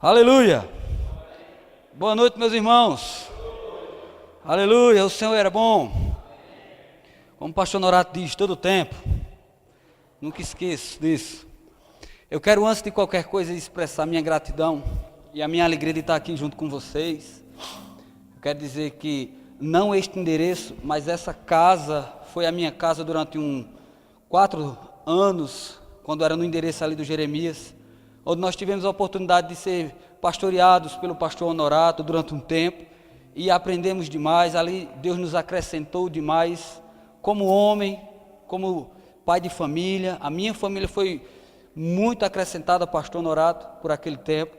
Aleluia! Boa noite, meus irmãos. Aleluia, o Senhor era bom. Como o pastor Norato diz, todo o tempo. Nunca esqueço disso. Eu quero, antes de qualquer coisa, expressar minha gratidão e a minha alegria de estar aqui junto com vocês. Eu quero dizer que, não este endereço, mas essa casa foi a minha casa durante 4 anos, quando era no endereço ali do Jeremias, onde nós tivemos a oportunidade de ser pastoreados pelo pastor Honorato durante um tempo, e aprendemos demais. Ali Deus nos acrescentou demais, como homem, como pai de família. A minha família foi muito acrescentada ao pastor Honorato por aquele tempo.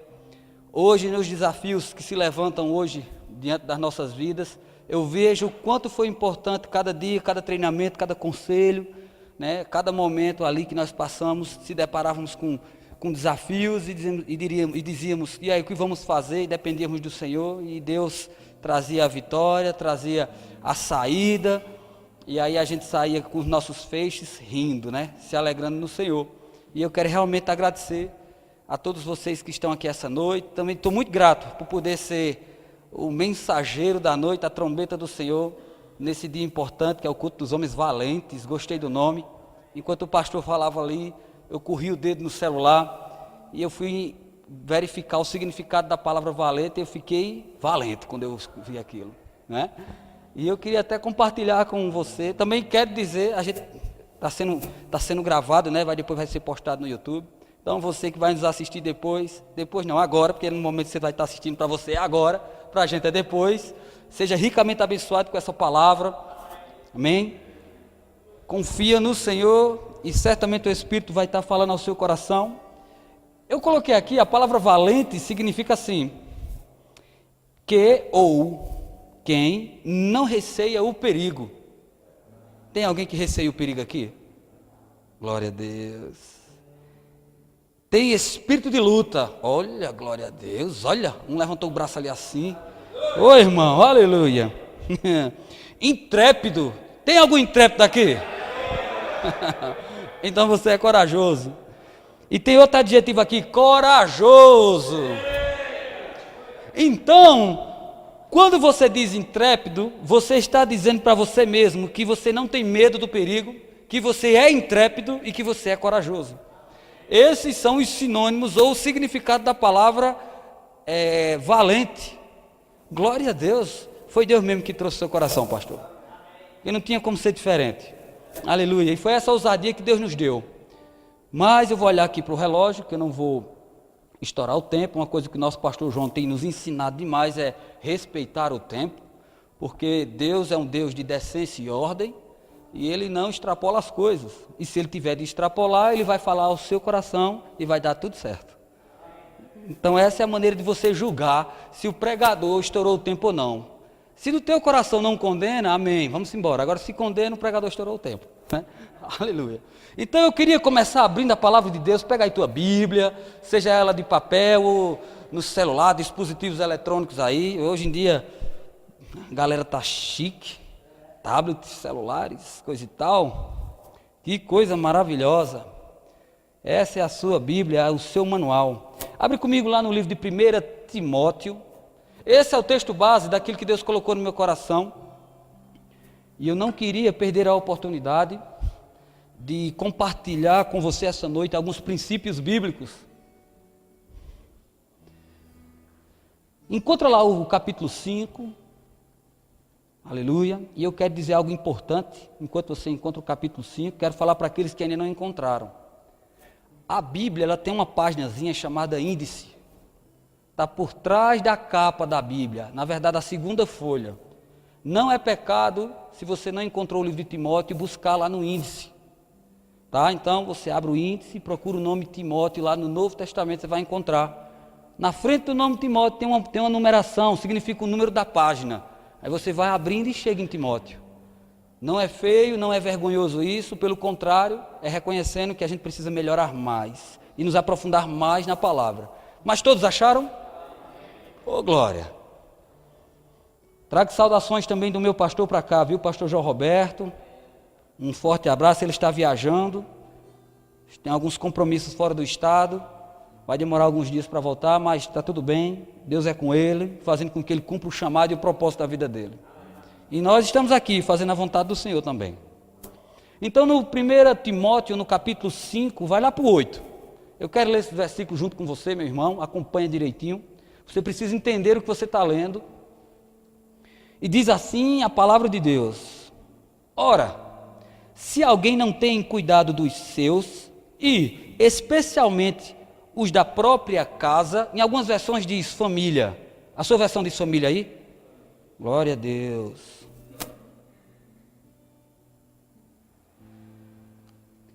Hoje, nos desafios que se levantam hoje diante das nossas vidas, eu vejo o quanto foi importante cada dia, cada treinamento, cada conselho, né? Cada momento ali que nós passamos, se deparávamos com desafios e dizíamos, e aí, o que vamos fazer? E dependíamos do Senhor, e Deus trazia a vitória, trazia a saída, e aí a gente saía com os nossos feixes rindo, né? Se alegrando no Senhor. E eu quero realmente agradecer a todos vocês que estão aqui essa noite. Também estou muito grato por poder ser o mensageiro da noite, a trombeta do Senhor, nesse dia importante que é o culto dos homens valentes. Gostei do nome. Enquanto o pastor falava ali, eu corri o dedo no celular e eu fui verificar o significado da palavra valente, e eu fiquei valente quando eu vi aquilo, né? E eu queria até compartilhar com você. Também quero dizer, a gente está sendo gravado, né? Depois vai ser postado no YouTube. Então você que vai nos assistir depois não, agora, porque no momento que você vai estar assistindo, para você é agora, para a gente é depois. Seja ricamente abençoado com essa palavra, amém? Confia no Senhor e certamente o Espírito vai estar falando ao seu coração. Eu coloquei aqui, a palavra valente significa assim, que ou quem não receia o perigo. Tem alguém que receia o perigo aqui? Glória a Deus. Tem espírito de luta. Olha, glória a Deus. Olha, um levantou o braço ali assim. Ô irmão, aleluia. Intrépido. Tem algum intrépido aqui? Então você é corajoso. E tem outro adjetivo aqui, corajoso. Então, quando você diz intrépido, você está dizendo para você mesmo que você não tem medo do perigo, que você é intrépido e que você é corajoso. Esses são os sinônimos ou o significado da palavra valente. Glória a Deus. Foi Deus mesmo que trouxe o seu coração, pastor. E não tinha como ser diferente. Aleluia. E foi essa ousadia que Deus nos deu. Mas eu vou olhar aqui para o relógio, que eu não vou estourar o tempo. Uma coisa que o nosso pastor João tem nos ensinado demais é respeitar o tempo, porque Deus é um Deus de decência e ordem, e Ele não extrapola as coisas. E se Ele tiver de extrapolar, Ele vai falar ao seu coração e vai dar tudo certo. Então essa é a maneira de você julgar se o pregador estourou o tempo ou não. Se no teu coração não condena, amém, vamos embora. Agora, se condena, o pregador estourou o tempo, né? Aleluia. Então eu queria começar abrindo a palavra de Deus. Pega aí tua Bíblia, seja ela de papel ou no celular, dispositivos eletrônicos aí. Hoje em dia a galera tá chique, tablets, celulares, coisa e tal. Que coisa maravilhosa. Essa é a sua Bíblia, é o seu manual. Abre comigo lá no livro de 1 Timóteo. Esse é o texto base daquilo que Deus colocou no meu coração. E eu não queria perder a oportunidade de compartilhar com você essa noite alguns princípios bíblicos. Encontra lá o capítulo 5. Aleluia. E eu quero dizer algo importante. Enquanto você encontra o capítulo 5, quero falar para aqueles que ainda não encontraram. A Bíblia, ela tem uma páginazinha chamada índice. Está por trás da capa da Bíblia, na verdade a segunda folha. Não é pecado, se você não encontrou o livro de Timóteo, buscar lá no índice. Tá? Então você abre o índice e procura o nome Timóteo, lá no Novo Testamento você vai encontrar. Na frente do nome Timóteo tem uma numeração, significa o número da página. Aí você vai abrindo e chega em Timóteo. Não é feio, não é vergonhoso isso, pelo contrário, é reconhecendo que a gente precisa melhorar mais e nos aprofundar mais na palavra. Mas todos acharam? Ô, glória! Trago saudações também do meu pastor para cá, viu? Pastor João Roberto. Um forte abraço, ele está viajando. Tem alguns compromissos fora do estado. vai demorar alguns dias para voltar, mas está tudo bem, Deus é com ele, fazendo com que ele cumpra o chamado e o propósito da vida dele. E nós estamos aqui fazendo a vontade do Senhor também. Então no 1 Timóteo, no capítulo 5, vai lá para o 8. Eu quero ler esse versículo junto com você, meu irmão, acompanha direitinho. Você precisa entender o que você está lendo. E diz assim a palavra de Deus: ora, se alguém não tem cuidado dos seus, e especialmente os da própria casa, em algumas versões diz família. A sua versão diz família aí? Glória a Deus.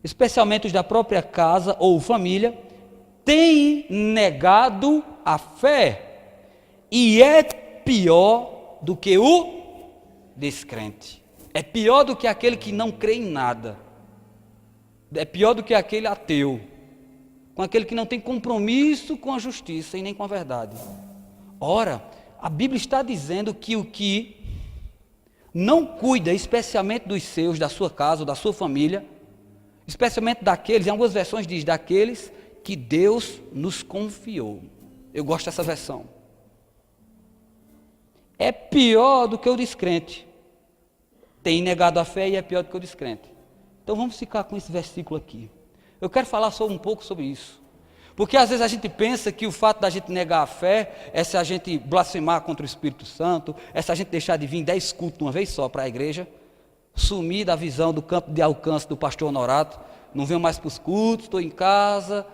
Especialmente os da própria casa ou família, tem negado a fé, e é pior do que o descrente. É pior do que aquele que não crê em nada. É pior do que aquele ateu, com aquele que não tem compromisso com a justiça e nem com a verdade. Ora, a Bíblia está dizendo que o que não cuida especialmente dos seus, da sua casa ou da sua família, especialmente daqueles, em algumas versões diz, daqueles que Deus nos confiou. Eu gosto dessa versão. É pior do que o descrente. Tem negado a fé e é pior do que o descrente. Então vamos ficar com esse versículo aqui. Eu quero falar só um pouco sobre isso. Porque às vezes a gente pensa que o fato da gente negar a fé é se a gente blasfemar contra o Espírito Santo, é se a gente deixar de vir 10 cultos de uma vez só para a igreja, sumir da visão do campo de alcance do pastor Honorato, não venho mais para os cultos, estou em casa,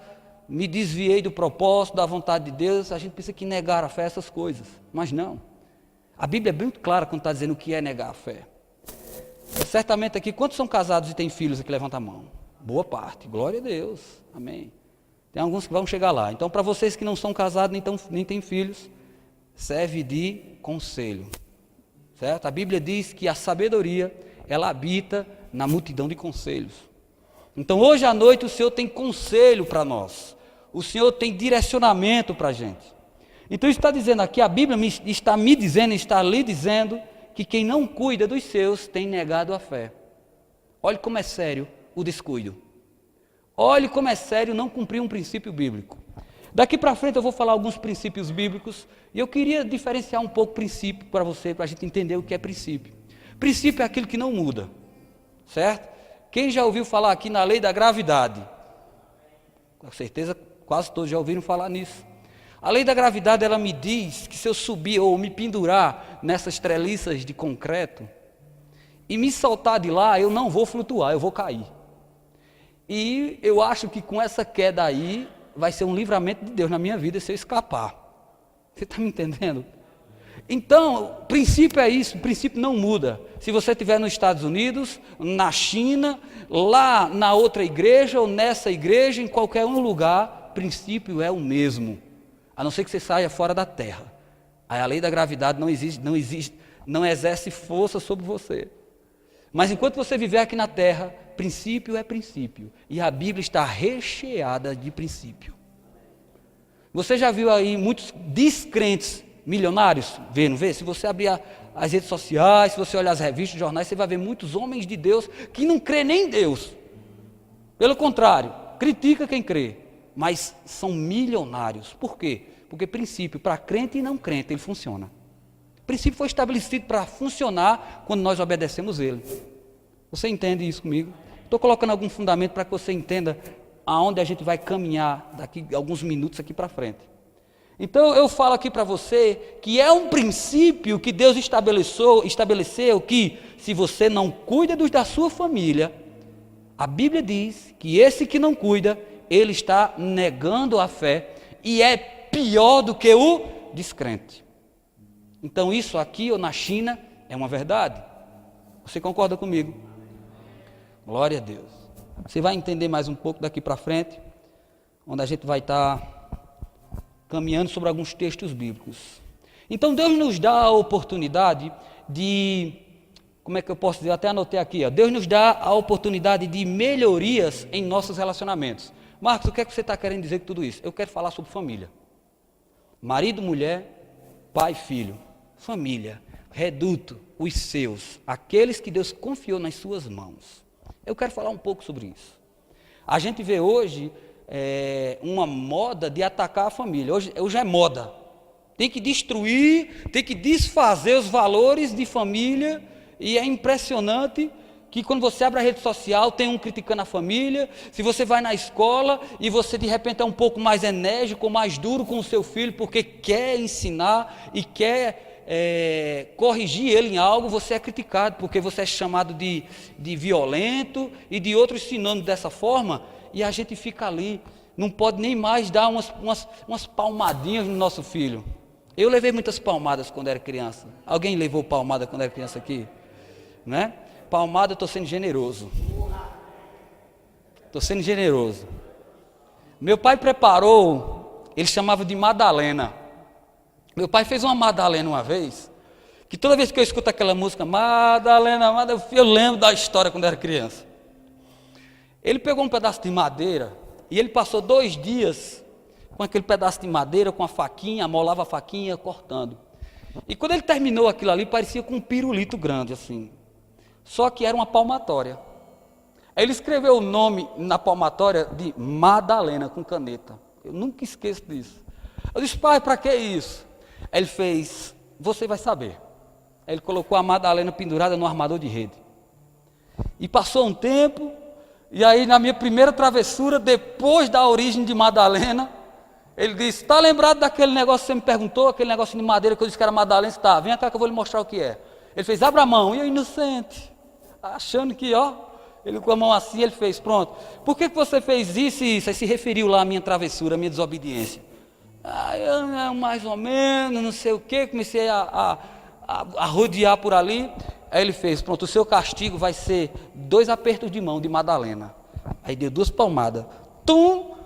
me desviei do propósito, da vontade de Deus. A gente pensa que negar a fé é essas coisas, mas não. A Bíblia é muito clara quando está dizendo o que é negar a fé. Certamente aqui, quantos são casados e têm filhos aqui? Levanta a mão. Boa parte, glória a Deus, amém. Tem alguns que vão chegar lá. Então, para vocês que não são casados nem têm filhos, serve de conselho, certo? A Bíblia diz que a sabedoria, ela habita na multidão de conselhos. Então, hoje à noite o Senhor tem conselho para nós. O Senhor tem direcionamento para a gente. Então, está dizendo aqui, a Bíblia está lhe dizendo que quem não cuida dos seus tem negado a fé. Olhe como é sério o descuido. Olhe como é sério não cumprir um princípio bíblico. Daqui para frente eu vou falar alguns princípios bíblicos e eu queria diferenciar um pouco o princípio para você, para a gente entender o que é princípio. Princípio é aquilo que não muda, certo? Quem já ouviu falar aqui na lei da gravidade? Com certeza quase todos já ouviram falar nisso. A lei da gravidade, ela me diz que se eu subir ou me pendurar nessas treliças de concreto e me soltar de lá, eu não vou flutuar, eu vou cair. E eu acho que com essa queda aí, vai ser um livramento de Deus na minha vida se eu escapar. Você está me entendendo? Então, o princípio é isso, o princípio não muda. Se você estiver nos Estados Unidos, na China, lá na outra igreja ou nessa igreja, em qualquer um lugar, o princípio é o mesmo. A não ser que você saia fora da terra. Aí a lei da gravidade não exerce força sobre você. Mas enquanto você viver aqui na terra, princípio é princípio. E a Bíblia está recheada de princípio. Você já viu aí muitos descrentes milionários? Não vê? Se você abrir as redes sociais, se você olhar as revistas, jornais, você vai ver muitos homens de Deus que não crê nem em Deus. Pelo contrário, critica quem crê. Mas são milionários. Por quê? Porque princípio, para crente e não crente, ele funciona. O princípio foi estabelecido para funcionar quando nós obedecemos ele. Você entende isso comigo? Estou colocando algum fundamento para que você entenda aonde a gente vai caminhar daqui a alguns minutos aqui para frente. Então eu falo aqui para você que é um princípio que Deus estabeleceu que se você não cuida dos da sua família, a Bíblia diz que esse que não cuida, ele está negando a fé e é pior do que o descrente. Então isso aqui ou na China é uma verdade. Você concorda comigo? Glória a Deus. Você vai entender mais um pouco daqui para frente, onde a gente vai estar caminhando sobre alguns textos bíblicos. Então Deus nos dá a oportunidade de, como é que eu posso dizer, até anotei aqui, Deus nos dá a oportunidade de melhorias em nossos relacionamentos. Marcos, o que é que você está querendo dizer com tudo isso? Eu quero falar sobre família. Marido, mulher, pai, filho. Família, reduto, os seus, aqueles que Deus confiou nas suas mãos. Eu quero falar um pouco sobre isso. A gente vê hoje uma moda de atacar a família. Hoje é moda. Tem que destruir, tem que desfazer os valores de família, e é impressionante que quando você abre a rede social, tem um criticando a família. Se você vai na escola e você de repente é um pouco mais enérgico, mais duro com o seu filho, porque quer ensinar e quer corrigir ele em algo, você é criticado, porque você é chamado de violento e de outros sinônimos dessa forma, e a gente fica ali, não pode nem mais dar umas palmadinhas no nosso filho. Eu levei muitas palmadas quando era criança. Alguém levou palmada quando era criança aqui? Né? Palmada, eu estou sendo generoso. Estou sendo generoso. Meu pai preparou, ele chamava de Madalena. Meu pai fez uma Madalena uma vez, que toda vez que eu escuto aquela música, Madalena, Madalena, eu lembro da história quando eu era criança. Ele pegou um pedaço de madeira e ele passou 2 dias com aquele pedaço de madeira, com a faquinha, amolava a faquinha, cortando. E quando ele terminou aquilo ali, parecia com um pirulito grande assim. Só que era uma palmatória. Aí ele escreveu o nome na palmatória de Madalena com caneta. Eu nunca esqueço disso. Eu disse, pai, para que isso? Aí ele fez, você vai saber. Aí ele colocou a Madalena pendurada no armador de rede. E passou um tempo, e aí na minha primeira travessura, depois da origem de Madalena, ele disse, está lembrado daquele negócio que você me perguntou, aquele negócio de madeira que eu disse que era Madalena? Está, vem cá que eu vou lhe mostrar o que é. Ele fez, abra a mão, e eu inocente, achando que, ele com a mão assim, ele fez, pronto. Por que você fez isso e isso? Aí se referiu lá à minha travessura, à minha desobediência. Eu mais ou menos, não sei o que, comecei a rodear por ali. Aí ele fez, pronto, o seu castigo vai ser 2 apertos de mão de Madalena. Aí deu 2 palmadas, tum,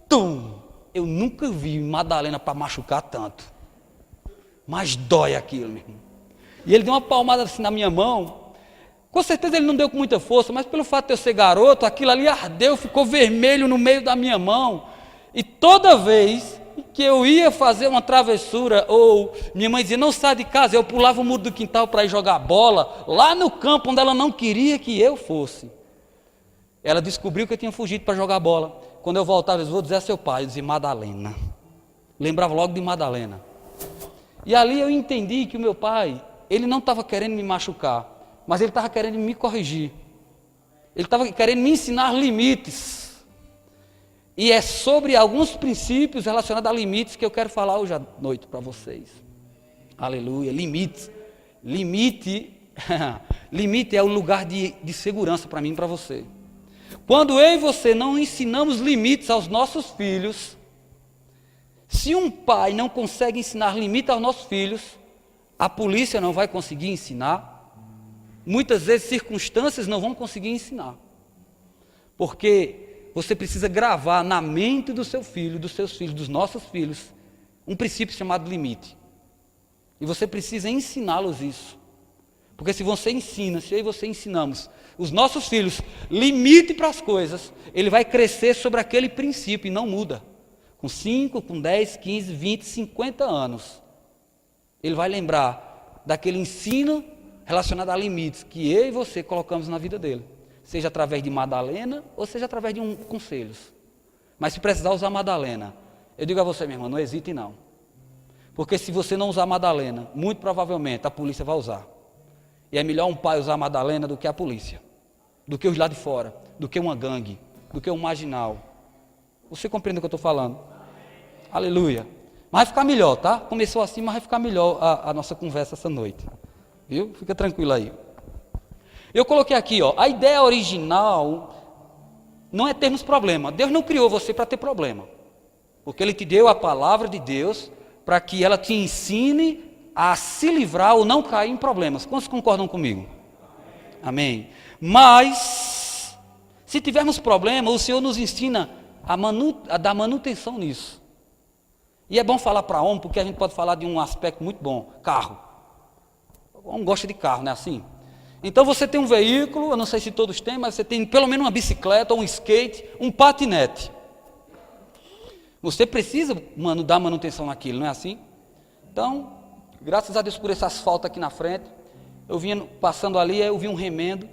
tum. Eu nunca vi Madalena para machucar tanto, mas dói aquilo, meu irmão. E ele deu uma palmada assim na minha mão. Com certeza ele não deu com muita força, mas pelo fato de eu ser garoto, aquilo ali ardeu, ficou vermelho no meio da minha mão. E toda vez que eu ia fazer uma travessura, ou minha mãe dizia, não sai de casa, eu pulava o muro do quintal para ir jogar bola, lá no campo onde ela não queria que eu fosse. Ela descobriu que eu tinha fugido para jogar bola. Quando eu voltava, eu vou dizer a seu pai, eu dizia Madalena. Lembrava logo de Madalena. E ali eu entendi que o meu pai, ele não estava querendo me machucar, mas ele estava querendo me corrigir. Ele estava querendo me ensinar limites. E é sobre alguns princípios relacionados a limites que eu quero falar hoje à noite para vocês. Aleluia, limites. Limite é um lugar de segurança para mim e para você. Quando eu e você não ensinamos limites aos nossos filhos, se um pai não consegue ensinar limite aos nossos filhos, a polícia não vai conseguir ensinar, muitas vezes circunstâncias não vão conseguir ensinar, porque você precisa gravar na mente do seu filho, dos seus filhos, dos nossos filhos, um princípio chamado limite, e você precisa ensiná-los isso, porque se você ensina, se eu e você ensinamos os nossos filhos limite para as coisas, ele vai crescer sobre aquele princípio e não muda. Com 5, com 10, 15, 20, 50 anos, ele vai lembrar daquele ensino relacionado a limites que eu e você colocamos na vida dele, seja através de Madalena ou seja através de conselhos. Mas se precisar usar Madalena, eu digo a você, minha irmã, não hesite não, porque se você não usar Madalena, muito provavelmente a polícia vai usar, e é melhor um pai usar Madalena do que a polícia, do que os lá de fora, do que uma gangue, do que um marginal. Você compreende o que eu estou falando? Aleluia. Mas vai ficar melhor, tá? Começou assim, mas vai ficar melhor a nossa conversa essa noite. Viu? Fica tranquilo aí. Eu coloquei aqui, a ideia original não é termos problema. Deus não criou você para ter problema. Porque Ele te deu a palavra de Deus para que ela te ensine a se livrar ou não cair em problemas. Quantos concordam comigo? Amém. Mas, se tivermos problema, o Senhor nos ensina a dar manutenção nisso. E é bom falar para homem, porque a gente pode falar de um aspecto muito bom, carro. O homem gosta de carro, não é assim? Então você tem um veículo, eu não sei se todos têm, mas você tem pelo menos uma bicicleta, um skate, um patinete. Você precisa, dar manutenção naquilo, não é assim? Então, graças a Deus por esse asfalto aqui na frente, eu vinha passando ali, aí eu vi um remendo.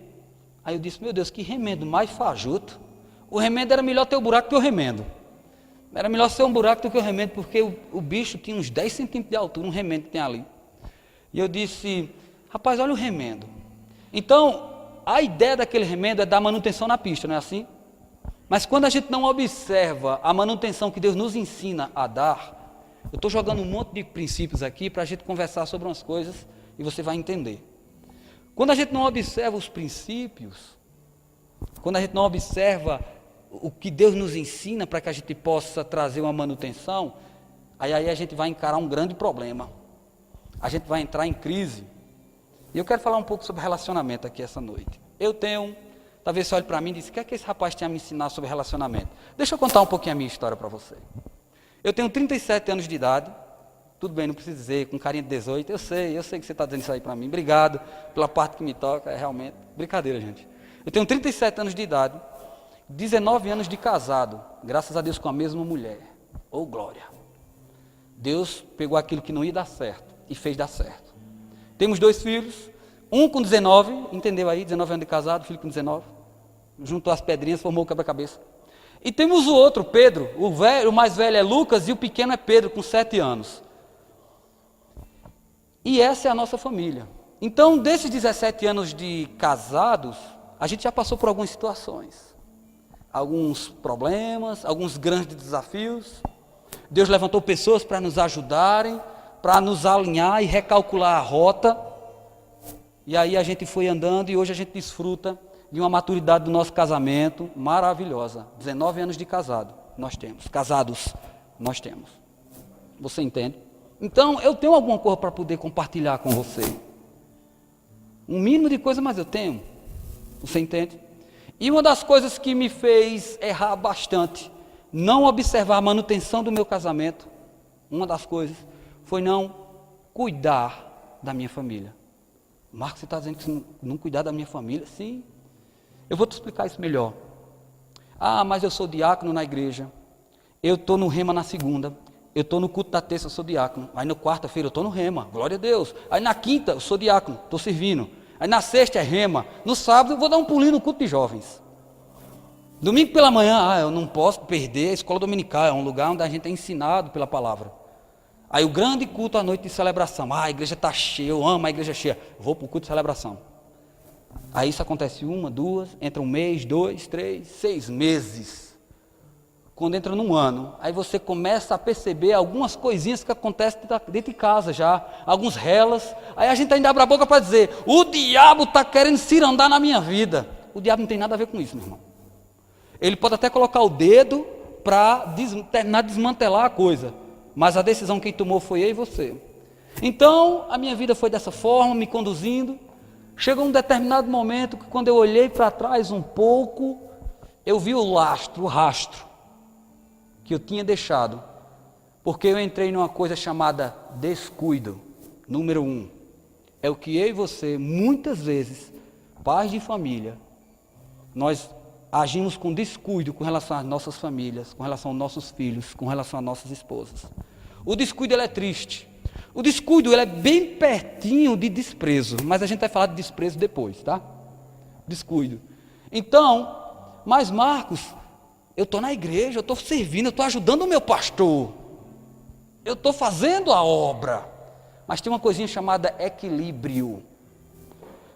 Aí eu disse, meu Deus, que remendo mais fajuto. O remendo era melhor ter o buraco que o remendo. Era melhor ser um buraco do que o remendo, porque o bicho tinha uns 10 centímetros de altura, um remendo que tem ali. E eu disse, rapaz, olha o remendo. Então, a ideia daquele remendo é dar manutenção na pista, não é assim? Mas quando a gente não observa a manutenção que Deus nos ensina a dar, eu estou jogando um monte de princípios aqui para a gente conversar sobre umas coisas e você vai entender. Quando a gente não observa os princípios, quando a gente não observa o que Deus nos ensina para que a gente possa trazer uma manutenção, aí a gente vai encarar um grande problema. A gente vai entrar em crise. E eu quero falar um pouco sobre relacionamento aqui essa noite. Talvez você olhe para mim e diz, o que é que esse rapaz tem a me ensinar sobre relacionamento? Deixa eu contar um pouquinho a minha história para você. Eu tenho 37 anos de idade, tudo bem, não preciso dizer, com carinha de 18, eu sei que você está dizendo isso aí para mim, obrigado pela parte que me toca, é realmente, brincadeira, gente. Eu tenho 37 anos de idade, 19 anos de casado, graças a Deus com a mesma mulher, oh glória. Deus pegou aquilo que não ia dar certo e fez dar certo. Temos 2 filhos, um com 19, entendeu aí, 19 anos de casado, filho com 19, juntou as pedrinhas, formou o quebra-cabeça. E temos o outro, Pedro, o mais velho é Lucas e o pequeno é Pedro, com 7 anos. E essa é a nossa família. Então, desses 17 anos de casados, a gente já passou por algumas situações, alguns problemas, alguns grandes desafios. Deus levantou pessoas para nos ajudarem, para nos alinhar e recalcular a rota. E aí a gente foi andando e hoje a gente desfruta de uma maturidade do nosso casamento maravilhosa. 19 anos de casado nós temos, casados nós temos. Você entende? Então eu tenho alguma coisa para poder compartilhar com você. Um mínimo de coisa, mas eu tenho. Você entende? E uma das coisas que me fez errar bastante, não observar a manutenção do meu casamento, uma das coisas foi não cuidar da minha família. Marcos, você está dizendo que não cuidar da minha família? Sim. Eu vou te explicar isso melhor. Ah, mas eu sou diácono na igreja. Eu estou no rema na segunda. Eu estou no culto da terça, eu sou diácono. Aí na quarta-feira eu estou no rema, glória a Deus. Aí na quinta eu sou diácono, estou servindo. Aí na sexta é rema. No sábado eu vou dar um pulinho no culto de jovens. Domingo pela manhã, eu não posso perder a escola dominical. É um lugar onde a gente é ensinado pela palavra. Aí o grande culto à noite de celebração. A igreja está cheia, eu amo a igreja cheia. Vou para o culto de celebração. Aí isso acontece 1, 2, entra 1 mês, 2, 3, 6 meses. Quando entra num ano, aí você começa a perceber algumas coisinhas que acontecem dentro de casa já, alguns relas. Aí a gente ainda abre a boca para dizer, o diabo está querendo cirandar na minha vida. O diabo não tem nada a ver com isso, meu irmão. Ele pode até colocar o dedo para terminar de desmantelar a coisa, mas a decisão quem tomou foi eu e você. Então, a minha vida foi dessa forma, me conduzindo. Chegou um determinado momento que quando eu olhei para trás um pouco, eu vi o rastro que eu tinha deixado, porque eu entrei numa coisa chamada descuido. Número 1, é o que eu e você, muitas vezes, pais de família, nós agimos com descuido com relação às nossas famílias, com relação aos nossos filhos, com relação às nossas esposas. O descuido ele é triste. O descuido ele é bem pertinho de desprezo, mas a gente vai falar de desprezo depois, tá? Descuido. Então, mas Marcos, eu estou na igreja, eu estou servindo, eu estou ajudando o meu pastor, eu estou fazendo a obra, mas tem uma coisinha chamada equilíbrio.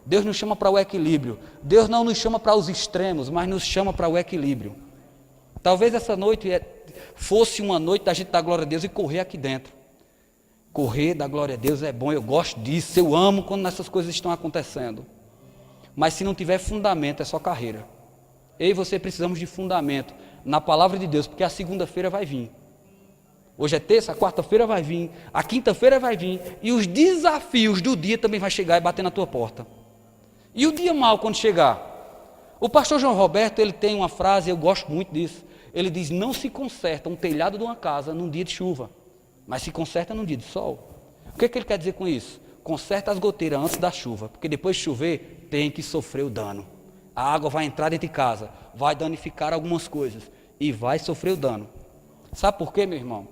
Deus nos chama para o equilíbrio. Deus não nos chama para os extremos, mas nos chama para o equilíbrio. Talvez essa noite fosse uma noite da gente dar glória a Deus e correr aqui dentro. Correr, dar glória a Deus é bom, eu gosto disso, eu amo quando essas coisas estão acontecendo. Mas se não tiver fundamento, é só carreira. Eu e você precisamos de fundamento na palavra de Deus, porque a segunda-feira vai vir. Hoje é terça, a quarta-feira vai vir, a quinta-feira vai vir, e os desafios do dia também vai chegar e bater na tua porta. E o dia mau quando chegar? O pastor João Roberto, ele tem uma frase, eu gosto muito disso. Ele diz, não se conserta um telhado de uma casa num dia de chuva, mas se conserta num dia de sol. O que ele quer dizer com isso? Conserta as goteiras antes da chuva, porque depois de chover, tem que sofrer o dano. A água vai entrar dentro de casa, vai danificar algumas coisas e vai sofrer o dano. Sabe por quê, meu irmão?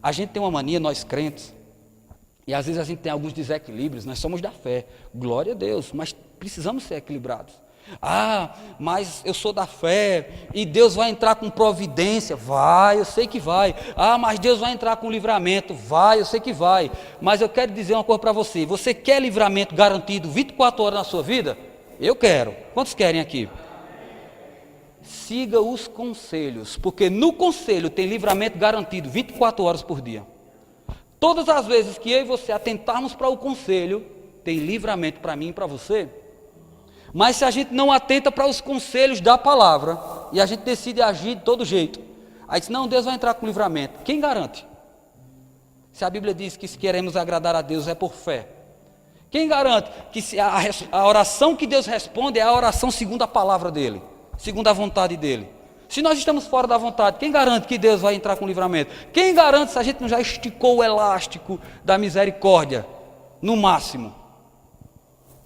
A gente tem uma mania, nós crentes, e às vezes a gente tem alguns desequilíbrios, nós somos da fé, glória a Deus, mas precisamos ser equilibrados. Ah, mas eu sou da fé e Deus vai entrar com providência. Vai, eu sei que vai. Ah, mas Deus vai entrar com livramento. Vai, eu sei que vai. Mas eu quero dizer uma coisa para você. Você quer livramento garantido 24 horas na sua vida? Eu quero. Quantos querem aqui? Siga os conselhos, porque no conselho tem livramento garantido 24 horas por dia. Todas as vezes que eu e você atentarmos para o conselho, tem livramento para mim e para você. Mas se a gente não atenta para os conselhos da palavra, e a gente decide agir de todo jeito, aí diz, não, Deus vai entrar com livramento. Quem garante? Se a Bíblia diz que se queremos agradar a Deus é por fé. Quem garante que a oração que Deus responde é a oração segundo a palavra dEle, segundo a vontade dEle? Se nós estamos fora da vontade, quem garante que Deus vai entrar com livramento? Quem garante se a gente não já esticou o elástico da misericórdia no máximo?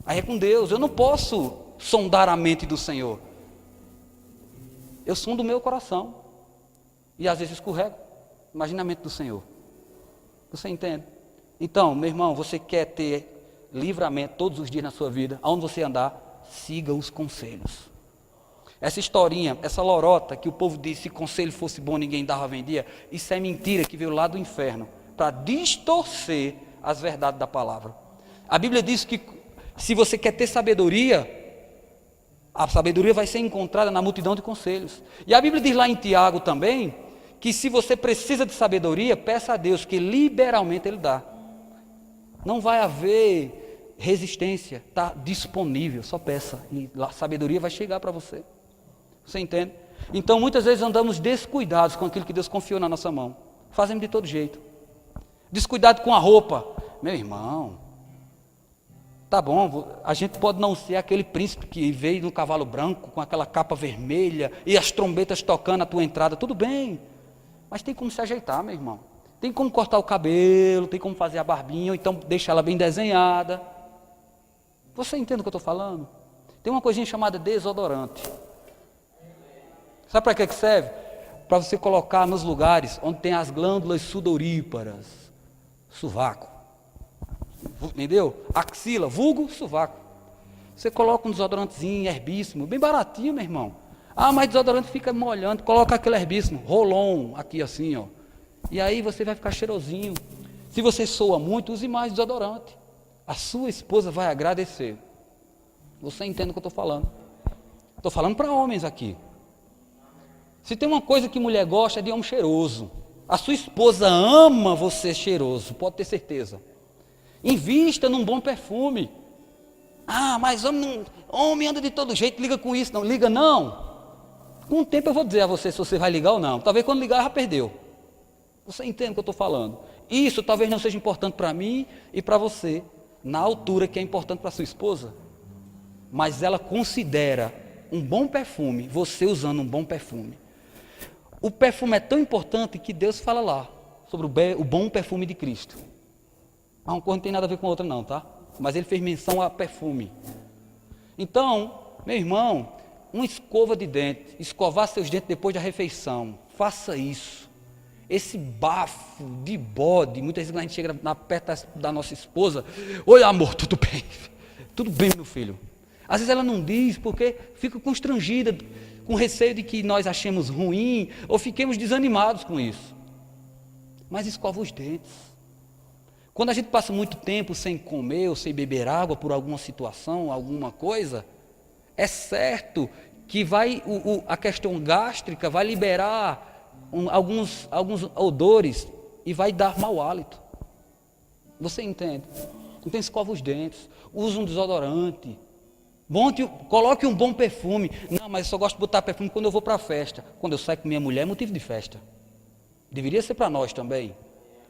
Aí é com Deus. Eu não posso sondar a mente do Senhor. Eu sondo o meu coração. E às vezes escorrego. Imagina a mente do Senhor. Você entende? Então, meu irmão, você quer ter livramento todos os dias na sua vida, aonde você andar, siga os conselhos. Essa historinha, essa lorota que o povo disse, se conselho fosse bom ninguém dava, vendia, isso é mentira que veio lá do inferno, para distorcer as verdades da palavra. A Bíblia diz que se você quer ter sabedoria, a sabedoria vai ser encontrada na multidão de conselhos. E a Bíblia diz lá em Tiago também, que se você precisa de sabedoria, peça a Deus, que liberalmente Ele dá. Não vai haver resistência, está disponível, só peça, e a sabedoria vai chegar para você. Você entende? Então muitas vezes andamos descuidados com aquilo que Deus confiou na nossa mão. Fazemos de todo jeito. Descuidado com a roupa. Meu irmão, tá bom, a gente pode não ser aquele príncipe que veio no cavalo branco, com aquela capa vermelha, e as trombetas tocando a tua entrada, tudo bem. Mas tem como se ajeitar, meu irmão. Tem como cortar o cabelo, tem como fazer a barbinha, ou então deixar ela bem desenhada. Você entende o que eu estou falando? Tem uma coisinha chamada desodorante. Sabe para que serve? Para você colocar nos lugares onde tem as glândulas sudoríparas. Sovaco. Entendeu? Axila, vulgo, sovaco. Você coloca um desodorantezinho, herbíssimo, bem baratinho, meu irmão. Ah, mas desodorante fica molhando. Coloca aquele herbíssimo, Rolon, aqui assim, ó. E aí você vai ficar cheirosinho. Se você soa muito, use mais desodorante. A sua esposa vai agradecer. Você entende o que eu estou falando? Estou falando para homens aqui. Se tem uma coisa que mulher gosta é de homem cheiroso. A sua esposa ama você cheiroso, pode ter certeza. Invista num bom perfume. Ah, mas homem anda de todo jeito, liga com isso. Não, liga não. Com o tempo eu vou dizer a você se você vai ligar ou não. Talvez quando ligar já perdeu. Você entende o que eu estou falando? Isso talvez não seja importante para mim e para você, na altura que é importante para sua esposa. Mas ela considera um bom perfume, você usando um bom perfume. O perfume é tão importante que Deus fala lá, sobre o bom perfume de Cristo. Uma coisa não tem nada a ver com a outra não, tá? Mas ele fez menção a perfume. Então, meu irmão, uma escova de dente, escovar seus dentes depois da refeição, faça isso. Esse bafo de bode, muitas vezes quando a gente chega perto da nossa esposa, oi amor, tudo bem? Tudo bem, meu filho? Às vezes ela não diz porque fica constrangida, com receio de que nós achemos ruim, ou fiquemos desanimados com isso. Mas escova os dentes. Quando a gente passa muito tempo sem comer ou sem beber água por alguma situação, alguma coisa, é certo que a questão gástrica vai liberar alguns odores e vai dar mau hálito. Você entende? Então escova os dentes, use um desodorante, coloque um bom perfume. Não, mas eu só gosto de botar perfume quando eu vou para a festa. Quando eu saio com minha mulher é motivo de festa. Deveria ser para nós também.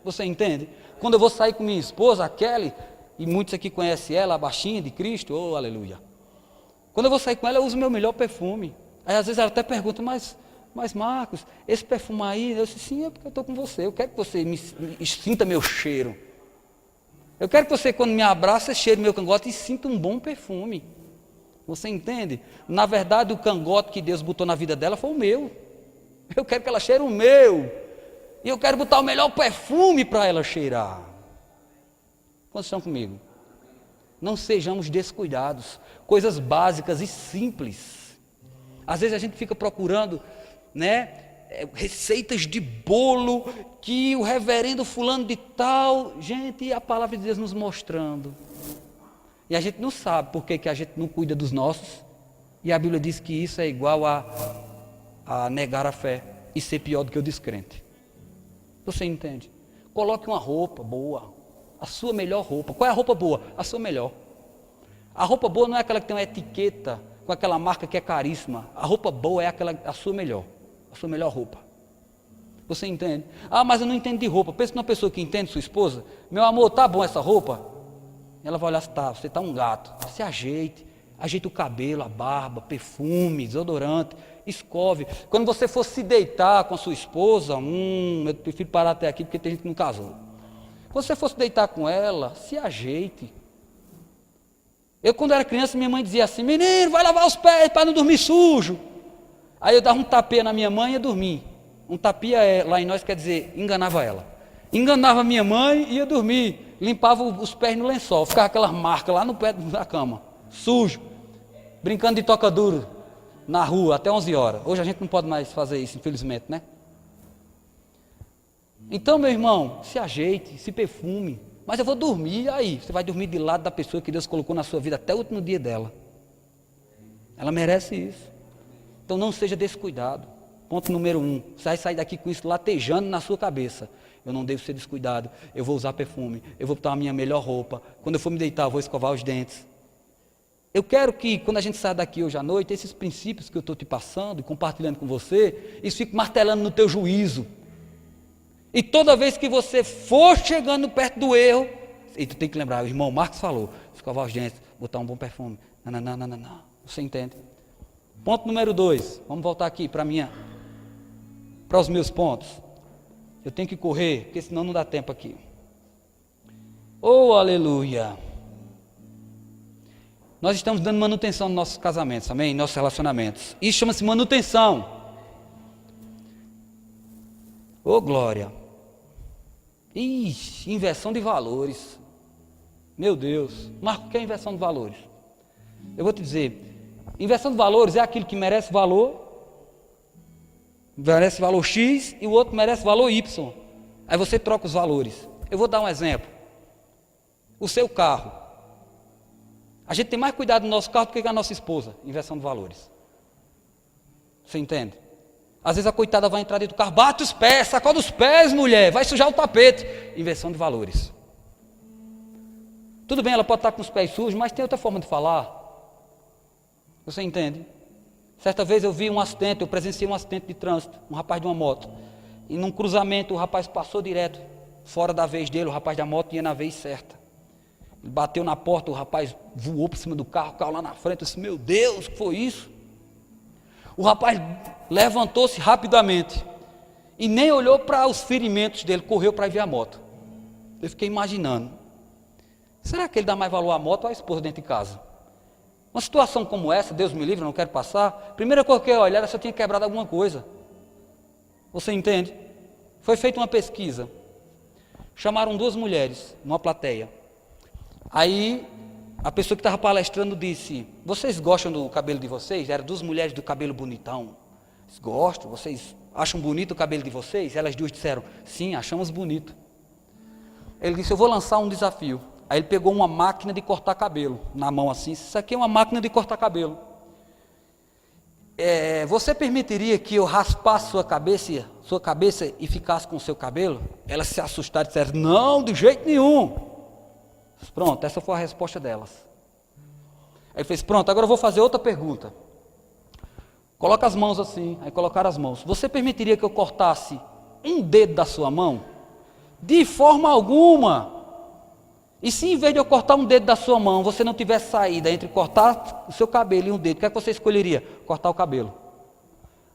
Você entende? Quando eu vou sair com minha esposa, a Kelly, e muitos aqui conhecem ela, a baixinha de Cristo, oh aleluia. Quando eu vou sair com ela, eu uso o meu melhor perfume. Aí às vezes ela até pergunta, mas Marcos, esse perfume aí, eu disse, sim, é porque eu estou com você. Eu quero que você sinta meu cheiro. Eu quero que você, quando me abraça, cheire meu cangote e sinta um bom perfume. Você entende? Na verdade, o cangote que Deus botou na vida dela foi o meu. Eu quero que ela cheire o meu. E eu quero botar o melhor perfume para ela cheirar. Quantos estão comigo? Não sejamos descuidados. Coisas básicas e simples. Às vezes a gente fica procurando, né, receitas de bolo que o reverendo fulano de tal. Gente, e a palavra de Deus nos mostrando. E a gente não sabe por que a gente não cuida dos nossos. E a Bíblia diz que isso é igual a negar a fé e ser pior do que o descrente. Você entende? Coloque uma roupa boa, a sua melhor roupa. Qual é a roupa boa? A sua melhor. A roupa boa não é aquela que tem uma etiqueta com aquela marca que é caríssima. A roupa boa é a sua melhor roupa. Você entende? Ah, mas eu não entendo de roupa. Pensa numa pessoa que entende, sua esposa. Meu amor, tá bom essa roupa? Ela vai olhar, tá, você tá um gato. Se ajeite o cabelo, a barba, perfume, desodorante, escove. Quando você for se deitar com a sua esposa, eu prefiro parar até aqui porque tem gente que não casou. Quando você for se deitar com ela, se ajeite. Eu, quando era criança, minha mãe dizia assim: menino, vai lavar os pés para não dormir sujo. Aí eu dava um tapinha na minha mãe e ia dormir. Um tapinha lá em nós quer dizer, enganava ela. Enganava minha mãe e ia dormir. Limpava os pés no lençol, ficava aquelas marcas lá no pé da cama, sujo. Brincando de toca duro na rua até 11 horas. Hoje a gente não pode mais fazer isso, infelizmente, né? Então, meu irmão, se ajeite, se perfume. Mas eu vou dormir, aí você vai dormir de lado da pessoa que Deus colocou na sua vida até o último dia dela. Ela merece isso. Então não seja descuidado. Ponto número 1, você vai sair daqui com isso latejando na sua cabeça. Eu não devo ser descuidado, eu vou usar perfume, eu vou botar a minha melhor roupa. Quando eu for me deitar, eu vou escovar os dentes. Eu quero que, quando a gente sair daqui hoje à noite, esses princípios que eu estou te passando e compartilhando com você, isso fique martelando no teu juízo. E toda vez que você for chegando perto do erro, e tu tem que lembrar, o irmão Marcos falou, escovar os dentes, botar um bom perfume. Não. Você entende? Ponto número 2, vamos voltar aqui para os meus pontos. Eu tenho que correr, porque senão não dá tempo aqui. Oh, aleluia! Nós estamos dando manutenção nos nossos casamentos, amém? Nossos relacionamentos. Isso chama-se manutenção. Oh, glória! Ixi, inversão de valores. Meu Deus, Marco, o que é inversão de valores? Eu vou te dizer, inversão de valores é aquilo que merece valor X e o outro merece valor Y. Aí você troca os valores. Eu vou dar um exemplo. O seu carro. A gente tem mais cuidado do nosso carro do que com a nossa esposa. Inversão de valores. Você entende? Às vezes a coitada vai entrar dentro do carro, bate os pés, sacola os pés, mulher, vai sujar o tapete. Inversão de valores. Tudo bem, ela pode estar com os pés sujos, mas tem outra forma de falar. Você entende? Certa vez eu vi um acidente, eu presenciei um acidente de trânsito, um rapaz de uma moto. E num cruzamento o rapaz passou direto, fora da vez dele, o rapaz da moto ia na vez certa. Ele bateu na porta, o rapaz voou por cima do carro, o carro lá na frente, eu disse, meu Deus, o que foi isso? O rapaz levantou-se rapidamente e nem olhou para os ferimentos dele, correu para ver a moto. Eu fiquei imaginando, será que ele dá mais valor à moto ou à esposa dentro de casa? Uma situação como essa, Deus me livre, eu não quero passar. Primeira coisa que eu olhar, se eu tinha quebrado alguma coisa. Você entende? Foi feita uma pesquisa. Chamaram 2 mulheres numa plateia. Aí a pessoa que estava palestrando disse, vocês gostam do cabelo de vocês? Eram 2 mulheres do cabelo bonitão. Gostam, vocês acham bonito o cabelo de vocês? Elas 2 disseram, sim, achamos bonito. Ele disse, eu vou lançar um desafio. Aí ele pegou uma máquina de cortar cabelo, na mão assim, isso aqui é uma máquina de cortar cabelo. Você permitiria que eu raspasse sua cabeça e ficasse com o seu cabelo? Elas se assustaram e disseram, não, de jeito nenhum. Pronto, essa foi a resposta delas. Aí ele fez, pronto, agora eu vou fazer outra pergunta. Coloca as mãos assim, aí colocaram as mãos. Você permitiria que eu cortasse um dedo da sua mão? De forma alguma. E se em vez de eu cortar um dedo da sua mão, você não tivesse saída entre cortar o seu cabelo e um dedo, o que é que você escolheria? Cortar o cabelo.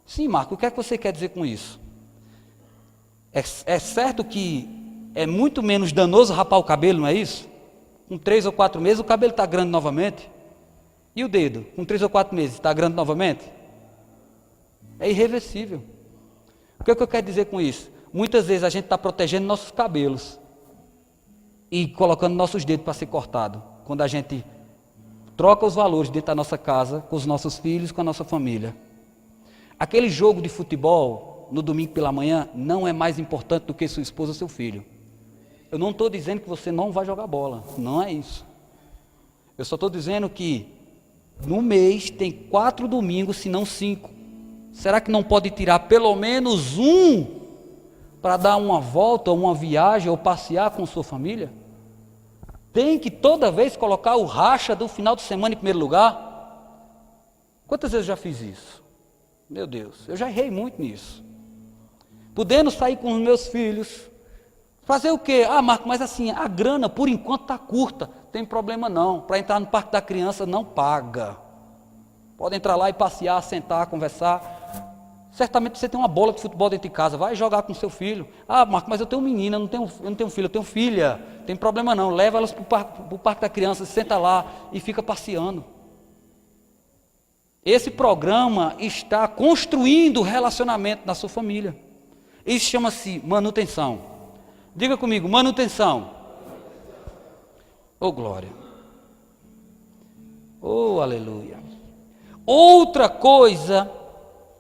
Sim, Marco, o que é que você quer dizer com isso? É certo que é muito menos danoso rapar o cabelo, não é isso? Com 3 ou 4 meses o cabelo está grande novamente. E o dedo? Com 3 ou 4 meses está grande novamente? É irreversível. O que é que eu quero dizer com isso? Muitas vezes a gente está protegendo nossos cabelos e colocando nossos dedos para ser cortado. quando a gente troca os valores dentro da nossa casa, com os nossos filhos, com a nossa família. Aquele jogo de futebol, no domingo pela manhã, não é mais importante do que sua esposa ou seu filho. Eu não estou dizendo que você não vai jogar bola, não é isso. Eu só estou dizendo que no mês tem 4 domingos, se não 5. Será que não pode tirar pelo menos um para dar uma volta, uma viagem ou passear com sua família? Tem que toda vez colocar o racha do final de semana em primeiro lugar? Quantas vezes eu já fiz isso? Meu Deus, eu já errei muito nisso. Podendo sair com os meus filhos, fazer o quê? Ah, Marco, mas assim, a grana por enquanto está curta. Tem problema não, para entrar no parque da criança não paga. Pode entrar lá e passear, sentar, conversar. Certamente você tem uma bola de futebol dentro de casa, vai jogar com seu filho. Ah, Marco, mas eu tenho menina, eu não tenho filho, eu tenho filha. Tem problema não, leva elas para o parque da criança, senta lá e fica passeando. Esse programa está construindo relacionamento na sua família. Isso chama-se manutenção. Diga comigo, manutenção. Oh, glória. Oh, aleluia. Outra coisa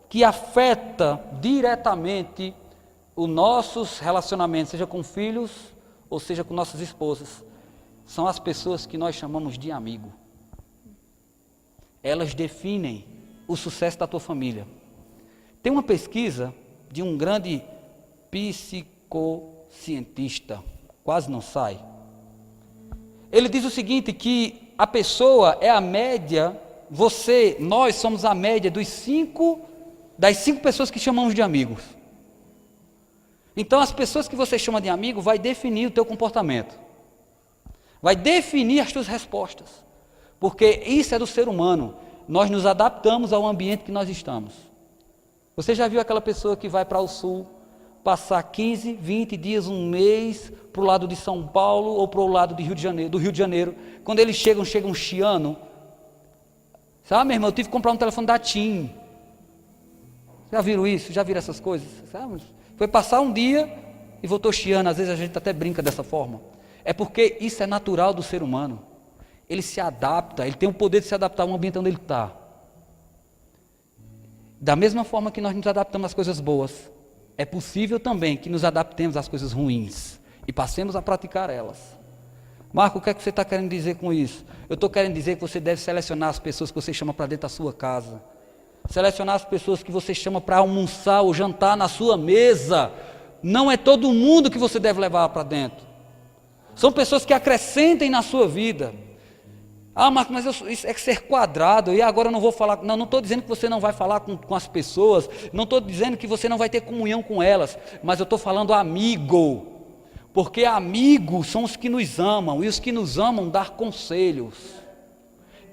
que afeta diretamente os nossos relacionamentos, seja com filhos ou seja com nossas esposas, são as pessoas que nós chamamos de amigo. Elas definem o sucesso da tua família. Tem uma pesquisa de um grande psicocientista, quase não sai. Ele diz o seguinte, que a pessoa é a média, nós somos a média das 5 pessoas que chamamos de amigos. Então as pessoas que você chama de amigo vai definir o teu comportamento. Vai definir as tuas respostas. Porque isso é do ser humano. Nós nos adaptamos ao ambiente que nós estamos. Você já viu aquela pessoa que vai para o sul, passar 15, 20 dias, um mês, para o lado de São Paulo ou para o lado do Rio de Janeiro. Quando eles chega um chiano. Sabe, meu irmão, eu tive que comprar um telefone da TIM. Já viram isso? Já viram essas coisas? Sabe? Foi passar um dia e voltou chiando. Às vezes a gente até brinca dessa forma. É porque isso é natural do ser humano. Ele se adapta, ele tem o poder de se adaptar ao ambiente onde ele está. Da mesma forma que nós nos adaptamos às coisas boas, é possível também que nos adaptemos às coisas ruins e passemos a praticar elas. Marco, o que é que você está querendo dizer com isso? Eu estou querendo dizer que você deve selecionar as pessoas que você chama para dentro da sua casa. Selecionar as pessoas que você chama para almoçar ou jantar na sua mesa. Não é todo mundo que você deve levar para dentro. São pessoas que acrescentem na sua vida. Ah, Marco, mas isso é ser quadrado, e agora eu não vou falar. Não estou dizendo que você não vai falar com as pessoas, não estou dizendo que você não vai ter comunhão com elas, mas eu estou falando amigo, porque amigos são os que nos amam, e os que nos amam dão conselhos.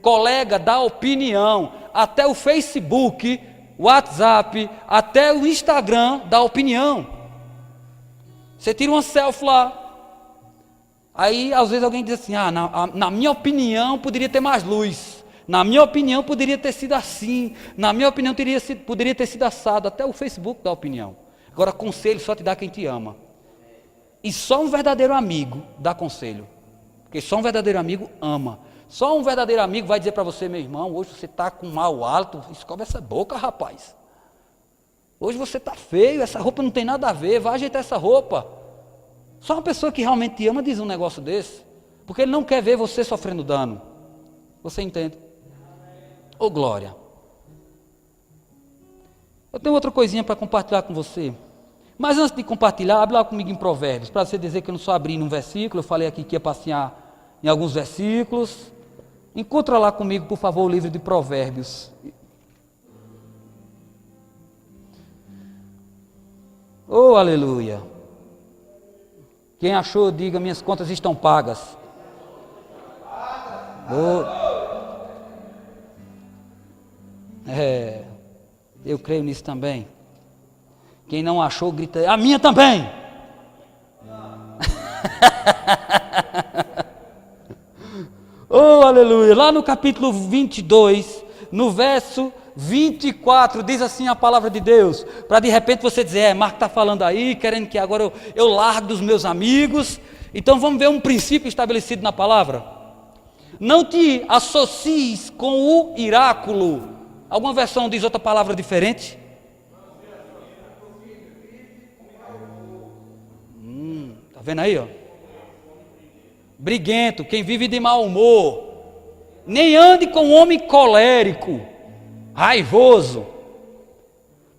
Colega dá opinião, até o Facebook, o WhatsApp, até o Instagram dá opinião. Você tira uma selfie lá. Aí, às vezes, alguém diz assim, na minha opinião, poderia ter mais luz. Na minha opinião, poderia ter sido assim. Na minha opinião, poderia ter sido assado. Até o Facebook dá opinião. Agora, conselho só te dá quem te ama. E só um verdadeiro amigo dá conselho. Porque só um verdadeiro amigo ama. Só um verdadeiro amigo vai dizer para você, meu irmão, hoje você está com mau hálito, escova essa boca, rapaz. Hoje você está feio, essa roupa não tem nada a ver, vai ajeitar essa roupa. Só uma pessoa que realmente te ama diz um negócio desse, porque ele não quer ver você sofrendo dano. Você entende? Ô glória. Eu tenho outra coisinha para compartilhar com você. Mas antes de compartilhar, abre lá comigo em Provérbios, para você dizer que eu não só abri num versículo, eu falei aqui que ia passear em alguns versículos. Encontra lá comigo, por favor, o livro de Provérbios. Oh, aleluia. Quem achou, diga, minhas contas estão pagas. Oh. Eu creio nisso também. Quem não achou, grita, a minha também. Oh, aleluia. Lá no capítulo 22, no verso 24, diz assim a palavra de Deus, para de repente você dizer, Marco está falando aí, querendo que agora eu largue dos meus amigos. Então vamos ver um princípio estabelecido na palavra. Não te associes com o iráculo. Alguma versão diz outra palavra diferente? Tá vendo aí, ó? Briguento, quem vive de mau humor. Nem ande com homem colérico, raivoso,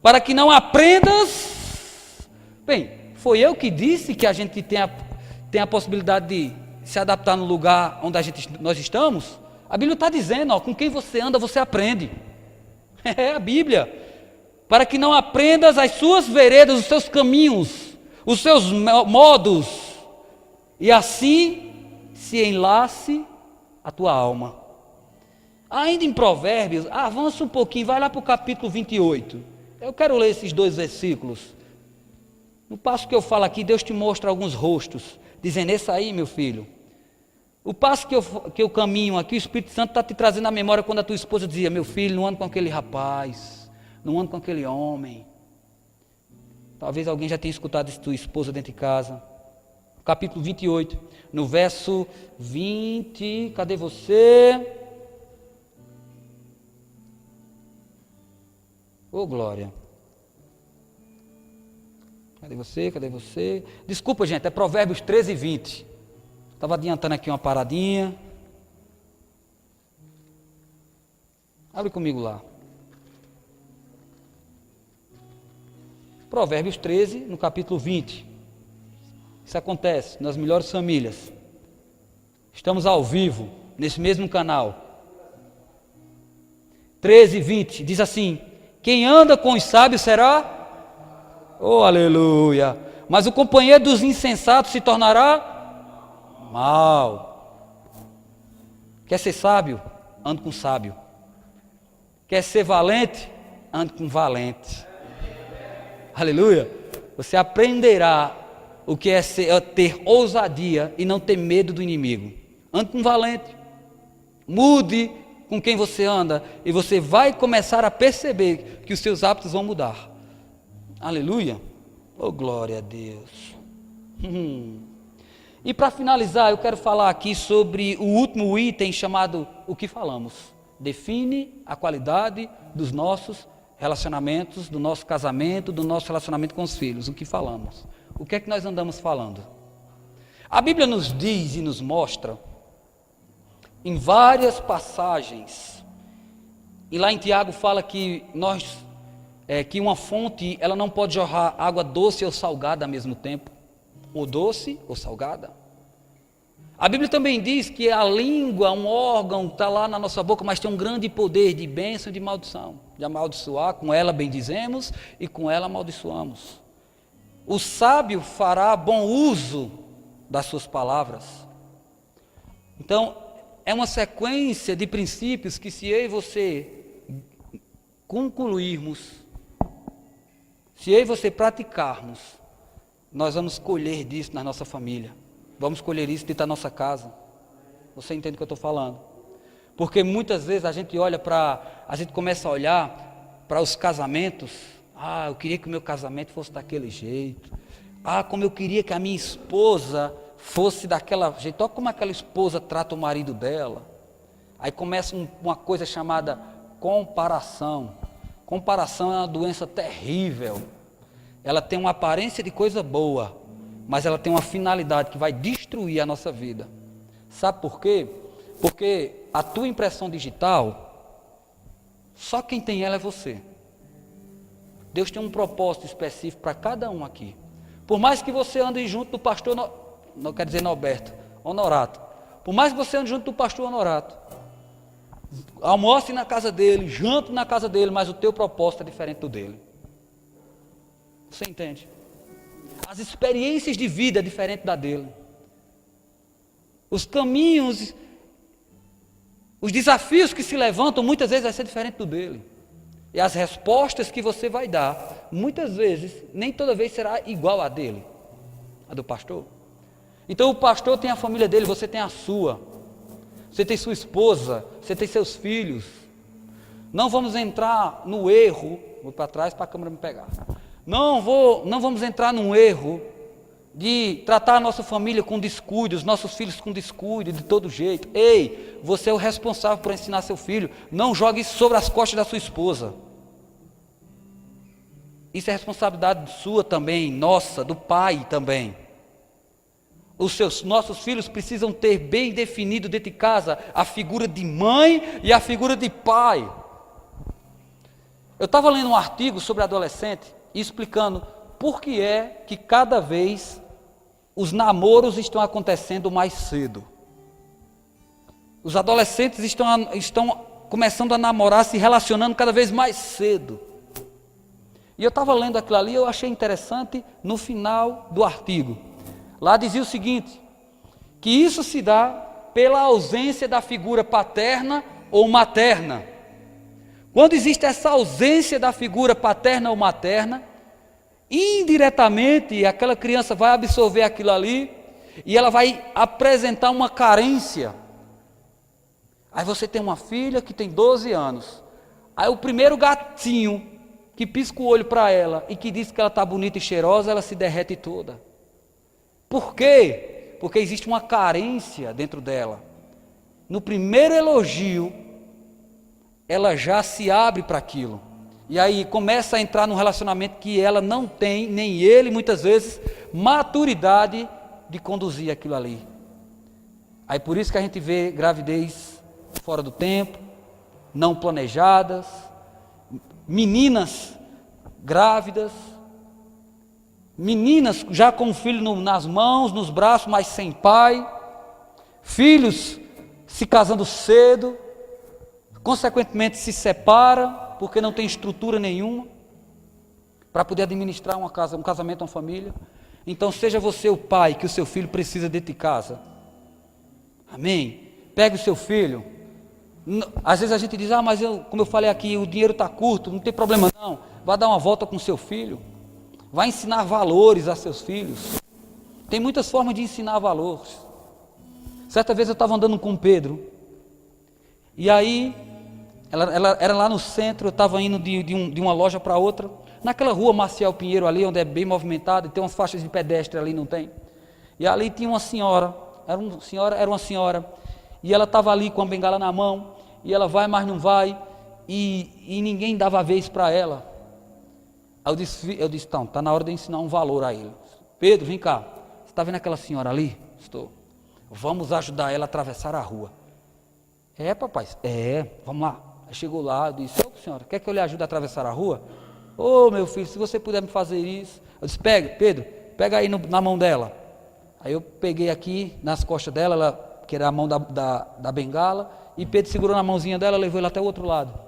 para que não aprendas. Bem, foi eu que disse que a gente tem a possibilidade de se adaptar no lugar onde nós estamos. A Bíblia está dizendo, ó, com quem você anda, você aprende. É a Bíblia. Para que não aprendas as suas veredas, os seus caminhos, os seus modos, e assim se enlace a tua alma. Ainda em Provérbios, avança um pouquinho, vai lá para o capítulo 28. Eu quero ler esses 2 versículos. No passo que eu falo aqui, Deus te mostra alguns rostos, dizendo, esse aí, meu filho. O passo que eu caminho aqui, o Espírito Santo está te trazendo à memória quando a tua esposa dizia, meu filho, não anda com aquele rapaz, não anda com aquele homem. Talvez alguém já tenha escutado isso, tua esposa dentro de casa. Capítulo 28, no verso 20, cadê você? Ô, glória. Cadê você? Cadê você? Desculpa, gente, é Provérbios 13 e 20. Estava adiantando aqui uma paradinha. Abre comigo lá. Provérbios 13, no capítulo 20. Isso acontece nas melhores famílias. Estamos ao vivo, nesse mesmo canal. 13 e 20, diz assim, quem anda com os sábios será? Oh, aleluia! Mas o companheiro dos insensatos se tornará mal. Quer ser sábio? Ande com sábio. Quer ser valente? Ande com valente. Aleluia! Você aprenderá o que é ter ousadia e não ter medo do inimigo. Ande com valente. Mude com quem você anda e você vai começar a perceber que os seus hábitos vão mudar. Aleluia. Oh, glória a Deus. E para finalizar, eu quero falar aqui sobre o último item chamado o que falamos. Define a qualidade dos nossos relacionamentos, do nosso casamento, do nosso relacionamento com os filhos. O que falamos? O que é que nós andamos falando? A Bíblia nos diz e nos mostra em várias passagens, e lá em Tiago fala que que uma fonte ela não pode jorrar água doce ou salgada ao mesmo tempo, ou doce ou salgada. A Bíblia também diz que a língua, um órgão, está lá na nossa boca, mas tem um grande poder de bênção e de maldição. De amaldiçoar, com ela bendizemos e com ela amaldiçoamos. O sábio fará bom uso das suas palavras. Então, é uma sequência de princípios que se eu e você concluirmos, se eu e você praticarmos, nós vamos colher disso na nossa família. Vamos colher isso dentro da nossa casa. Você entende o que eu estou falando? Porque muitas vezes a gente começa a olhar para os casamentos. Eu queria que o meu casamento fosse daquele jeito. Como eu queria que a minha esposa fosse daquela jeito. Olha como aquela esposa trata o marido dela. Aí começa uma coisa chamada comparação. Comparação é uma doença terrível. Ela tem uma aparência de coisa boa, mas ela tem uma finalidade que vai destruir a nossa vida. Sabe por quê? Porque a tua impressão digital, só quem tem ela é você. Deus tem um propósito específico para cada um aqui. Por mais que você ande junto do pastor, não quer dizer Norberto, Honorato. Por mais que você ande junto do pastor Honorato, almoce na casa dele, jante na casa dele, mas o teu propósito é diferente do dele. Você entende? As experiências de vida é diferente da dele. Os caminhos, os desafios que se levantam, muitas vezes vai ser diferente do dele. E as respostas que você vai dar, muitas vezes, nem toda vez será igual a dele, a do pastor. Então o pastor tem a família dele, você tem a sua. Você tem sua esposa, você tem seus filhos. Não vamos entrar no erro, vou para trás para a câmera me pegar. Não vamos entrar num erro de tratar a nossa família com descuido, os nossos filhos com descuido, de todo jeito. Ei, você é o responsável por ensinar seu filho. Não jogue isso sobre as costas da sua esposa. Isso é responsabilidade sua também, nossa, do pai também. Nossos filhos precisam ter bem definido dentro de casa a figura de mãe e a figura de pai. Eu estava lendo um artigo sobre adolescente e explicando por que é que cada vez os namoros estão acontecendo mais cedo. Os adolescentes estão começando a namorar, se relacionando cada vez mais cedo. E eu estava lendo aquilo ali, eu achei interessante no final do artigo. Lá dizia o seguinte, que isso se dá pela ausência da figura paterna ou materna. Quando existe essa ausência da figura paterna ou materna, indiretamente aquela criança vai absorver aquilo ali e ela vai apresentar uma carência. Aí você tem uma filha que tem 12 anos, aí o primeiro gatinho que pisca o olho para ela e que diz que ela está bonita e cheirosa, ela se derrete toda. Por quê? Porque existe uma carência dentro dela. No primeiro elogio, ela já se abre para aquilo. E aí começa a entrar num relacionamento que ela não tem, nem ele muitas vezes, maturidade de conduzir aquilo ali. Aí por isso que a gente vê gravidez fora do tempo, não planejadas, meninas grávidas, meninas já com o filho nas mãos, nos braços, mas sem pai, filhos se casando cedo, consequentemente se separam, porque não tem estrutura nenhuma para poder administrar um casamento, uma família. Então seja você o pai que o seu filho precisa dentro de casa. Amém? Pegue o seu filho. Às vezes a gente diz, mas como eu falei aqui, o dinheiro está curto, não tem problema não. Vá dar uma volta com o seu filho. Vai ensinar valores a seus filhos. Tem muitas formas de ensinar valores. Certa vez eu estava andando com o Pedro, e aí, ela era lá no centro, eu estava indo de uma loja para outra, naquela rua Marcial Pinheiro ali, onde é bem movimentado, e tem umas faixas de pedestre ali, não tem? E ali tinha uma senhora, era uma senhora, e ela estava ali com a bengala na mão, e ela vai, mas não vai, e ninguém dava vez para ela. Aí eu disse, então, está na hora de ensinar um valor a ele. Pedro, vem cá, você está vendo aquela senhora ali? Estou. Vamos ajudar ela a atravessar a rua. É, papai? É, vamos lá. Aí chegou lá, eu disse, senhora, quer que eu lhe ajude a atravessar a rua? Meu filho, se você puder me fazer isso. Eu disse, Pedro, pega aí na mão dela. Aí eu peguei aqui nas costas dela, que era a mão da bengala, e Pedro segurou na mãozinha dela, levou ela até o outro lado.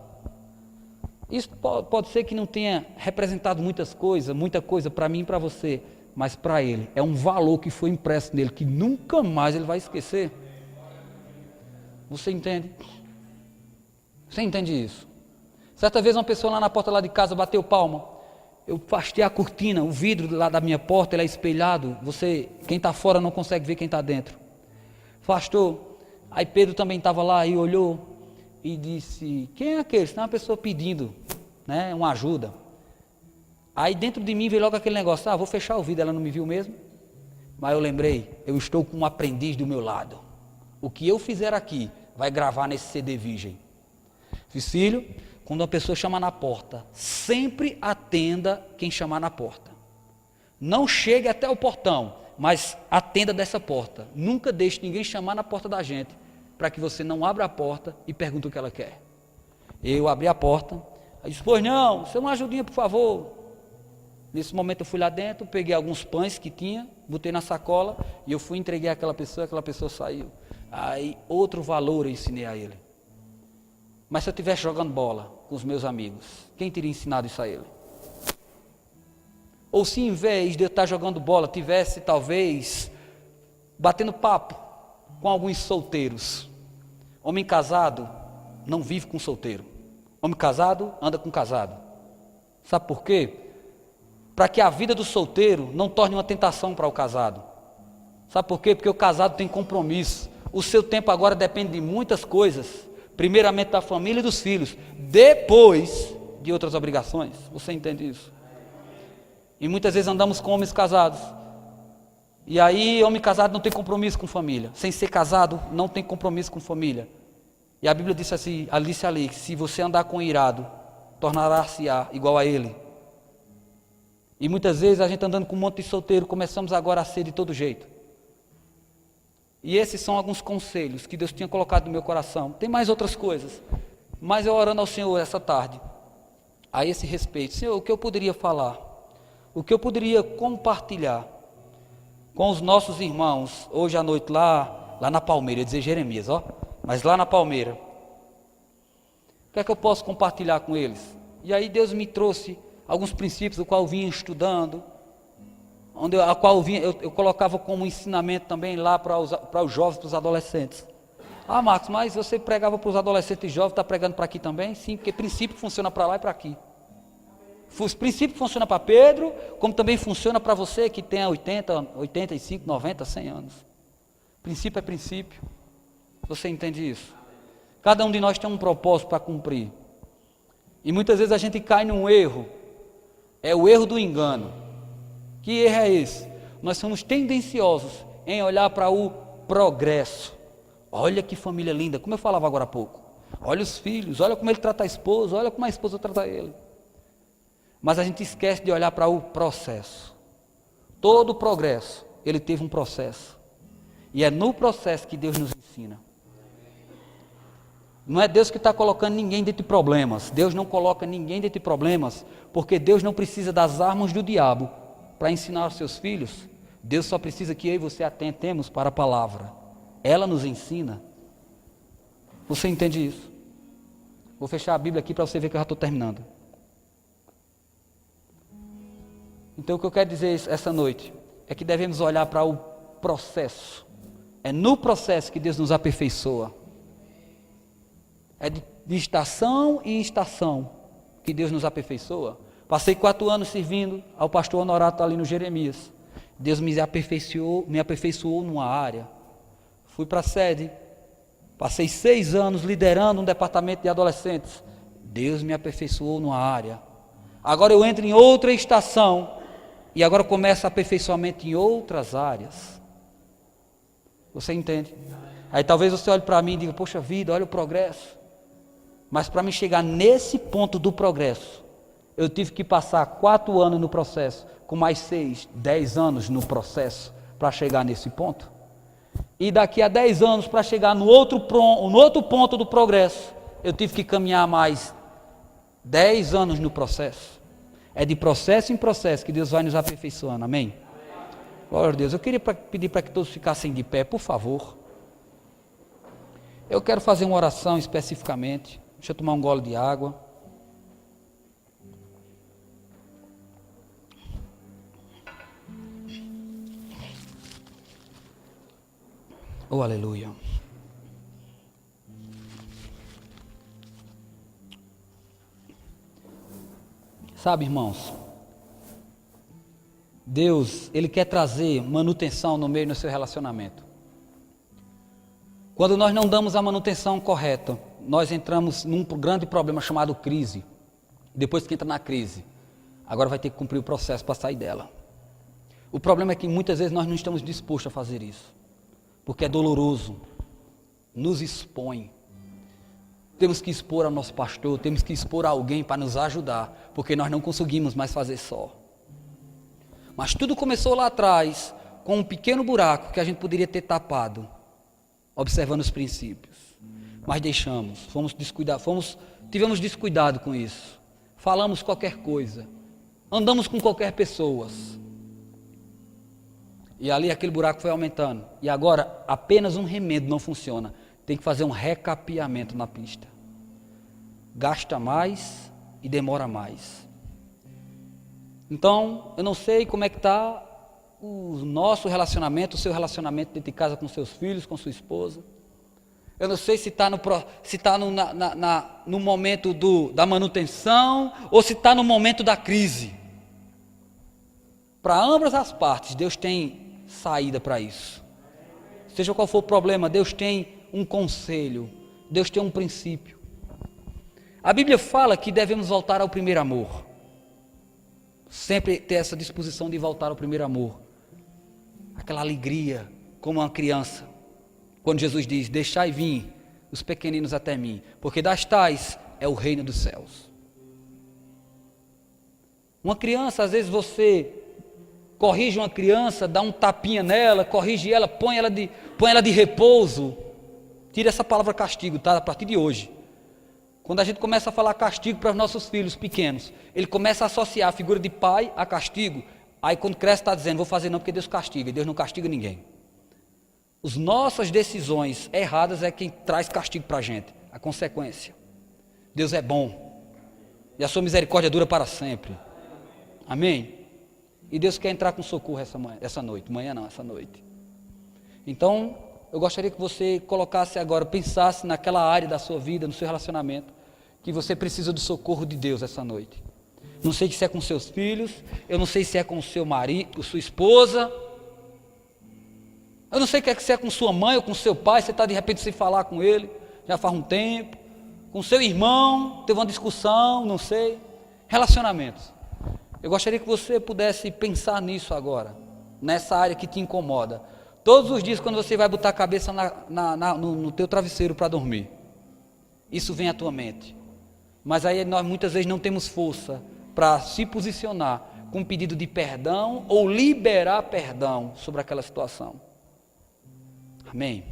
Isso pode ser que não tenha representado muita coisa para mim e para você, mas para ele é um valor que foi impresso nele, que nunca mais ele vai esquecer. Você entende? Você entende isso? Certa vez uma pessoa lá na porta lá de casa bateu palma. Eu afastei a cortina, o vidro lá da minha porta, ele é espelhado. Quem está fora não consegue ver quem está dentro. Afastou. Aí Pedro também estava lá e olhou e disse, quem é aquele? Tem uma pessoa pedindo, né, uma ajuda. Aí dentro de mim veio logo aquele negócio, vou fechar o vidro, ela não me viu mesmo. Mas eu lembrei, eu estou com um aprendiz do meu lado. O que eu fizer aqui vai gravar nesse CD virgem. Filho, quando uma pessoa chama na porta, sempre atenda quem chamar na porta. Não chegue até o portão, mas atenda dessa porta. Nunca deixe ninguém chamar na porta da gente, para que você não abra a porta e pergunte o que ela quer. Eu abri a porta, aí disse, pois não, você uma ajudinha por favor. Nesse momento eu fui lá dentro, peguei alguns pães que tinha, botei na sacola e eu fui entreguei àquela pessoa saiu. Aí outro valor eu ensinei a ele. Mas se eu estivesse jogando bola com os meus amigos, quem teria ensinado isso a ele? Ou se em vez de eu estar jogando bola, tivesse talvez batendo papo com alguns solteiros. Homem casado não vive com solteiro. Homem casado anda com casado. Sabe por quê? Para que a vida do solteiro não torne uma tentação para o casado. Sabe por quê? Porque o casado tem compromisso. O seu tempo agora depende de muitas coisas. Primeiramente da família e dos filhos. Depois de outras obrigações. Você entende isso? E muitas vezes andamos com homens casados. E aí, homem casado não tem compromisso com família. Sem ser casado, não tem compromisso com família. E a Bíblia disse assim, disse ali, que se você andar com irado, tornará-se-á igual a ele. E muitas vezes a gente andando com um monte de solteiro, começamos agora a ser de todo jeito. E esses são alguns conselhos que Deus tinha colocado no meu coração. Tem mais outras coisas, mas eu orando ao Senhor essa tarde, a esse respeito. Senhor, o que eu poderia falar? O que eu poderia compartilhar com os nossos irmãos, hoje à noite lá na Palmeira, eu ia dizer Jeremias, mas lá na Palmeira. O que é que eu posso compartilhar com eles? E aí Deus me trouxe alguns princípios, do qual eu vinha estudando, a qual eu colocava como ensinamento também lá para os jovens, para os adolescentes. Ah, Marcos, mas você pregava para os adolescentes e jovens, está pregando para aqui também? Sim, porque princípio funciona para lá e para aqui. Os princípios funcionam para Pedro, como também funciona para você que tem 80, 85, 90, 100 anos. Princípio é princípio. Você entende isso? Cada um de nós tem um propósito para cumprir. E muitas vezes a gente cai num erro. É o erro do engano. Que erro é esse? Nós somos tendenciosos em olhar para o progresso. Olha que família linda, como eu falava agora há pouco. Olha os filhos, olha como ele trata a esposa, olha como a esposa trata ele. Mas a gente esquece de olhar para o processo. Todo progresso, ele teve um processo. E é no processo que Deus nos ensina. Não é Deus que está colocando ninguém dentro de problemas. Deus não coloca ninguém dentro de problemas, porque Deus não precisa das armas do diabo para ensinar os seus filhos. Deus só precisa que eu e você atentemos para a palavra. Ela nos ensina. Você entende isso? Vou fechar a Bíblia aqui para você ver que eu já estou terminando. Então o que eu quero dizer essa noite é que devemos olhar para o processo. É no processo que Deus nos aperfeiçoa. É de estação em estação que Deus nos aperfeiçoa. Passei 4 anos servindo ao pastor Honorato ali no Jeremias. Deus me aperfeiçoou numa área. Fui para a sede. Passei 6 anos liderando um departamento de adolescentes. Deus me aperfeiçoou numa área. Agora eu entro em outra estação. E agora começa aperfeiçoamento em outras áreas. Você entende? Aí talvez você olhe para mim e diga, poxa vida, olha o progresso. Mas para me chegar nesse ponto do progresso, eu tive que passar 4 anos no processo, com mais 6, 10 anos no processo, para chegar nesse ponto. E daqui a 10 anos, para chegar no outro ponto do progresso, eu tive que caminhar mais 10 anos no processo. É de processo em processo que Deus vai nos aperfeiçoando, amém? Glória a Deus. Eu queria pedir para que todos ficassem de pé, por favor. Eu quero fazer uma oração especificamente. Deixa eu tomar um gole de água. Oh, aleluia. Sabe, irmãos, Deus, Ele quer trazer manutenção no meio do seu relacionamento. Quando nós não damos a manutenção correta, nós entramos num grande problema chamado crise. Depois que entra na crise, agora vai ter que cumprir o processo para sair dela. O problema é que muitas vezes nós não estamos dispostos a fazer isso, porque é doloroso, nos expõe. Temos que expor ao nosso pastor, temos que expor a alguém para nos ajudar, porque nós não conseguimos mais fazer só. Mas tudo começou lá atrás, com um pequeno buraco que a gente poderia ter tapado, observando os princípios. Mas deixamos, tivemos descuidado com isso. Falamos qualquer coisa, andamos com qualquer pessoa. E ali aquele buraco foi aumentando. E agora apenas um remendo não funciona. Tem que fazer um recapeamento na pista. Gasta mais e demora mais. Então, eu não sei como é que está o nosso relacionamento, o seu relacionamento dentro de casa com seus filhos, com sua esposa. Eu não sei se está no momento da manutenção ou se está no momento da crise. Para ambas as partes, Deus tem saída para isso. Seja qual for o problema, Deus tem um conselho, Deus tem um princípio. A Bíblia fala que devemos voltar ao primeiro amor. Sempre ter essa disposição de voltar ao primeiro amor. aquela alegria, como uma criança. Quando Jesus diz, deixai vir os pequeninos até mim, porque das tais é o reino dos céus. Uma criança, às vezes você corrige uma criança, dá um tapinha nela, corrige ela, põe ela de repouso. Tira essa palavra castigo, tá? A partir de hoje. Quando a gente começa a falar castigo para os nossos filhos pequenos, ele começa a associar a figura de pai a castigo. Aí quando cresce está dizendo, vou fazer não porque Deus castiga, e Deus não castiga ninguém. As nossas decisões erradas é quem traz castigo para a gente, a consequência. Deus é bom, e a sua misericórdia dura para sempre. Amém? E Deus quer entrar com socorro essa noite, manhã não, essa noite. Então, eu gostaria que você colocasse agora, pensasse naquela área da sua vida, no seu relacionamento, que você precisa do socorro de Deus essa noite. Não sei se é com seus filhos, eu não sei se é com o seu marido, com sua esposa, eu não sei se é com sua mãe ou com seu pai, você está de repente sem falar com ele, já faz um tempo, com seu irmão, teve uma discussão, não sei, relacionamentos. Eu gostaria que você pudesse pensar nisso agora, nessa área que te incomoda. Todos os dias quando você vai botar a cabeça no teu travesseiro para dormir, isso vem à tua mente. Mas aí nós muitas vezes não temos força para se posicionar com um pedido de perdão ou liberar perdão sobre aquela situação. Amém?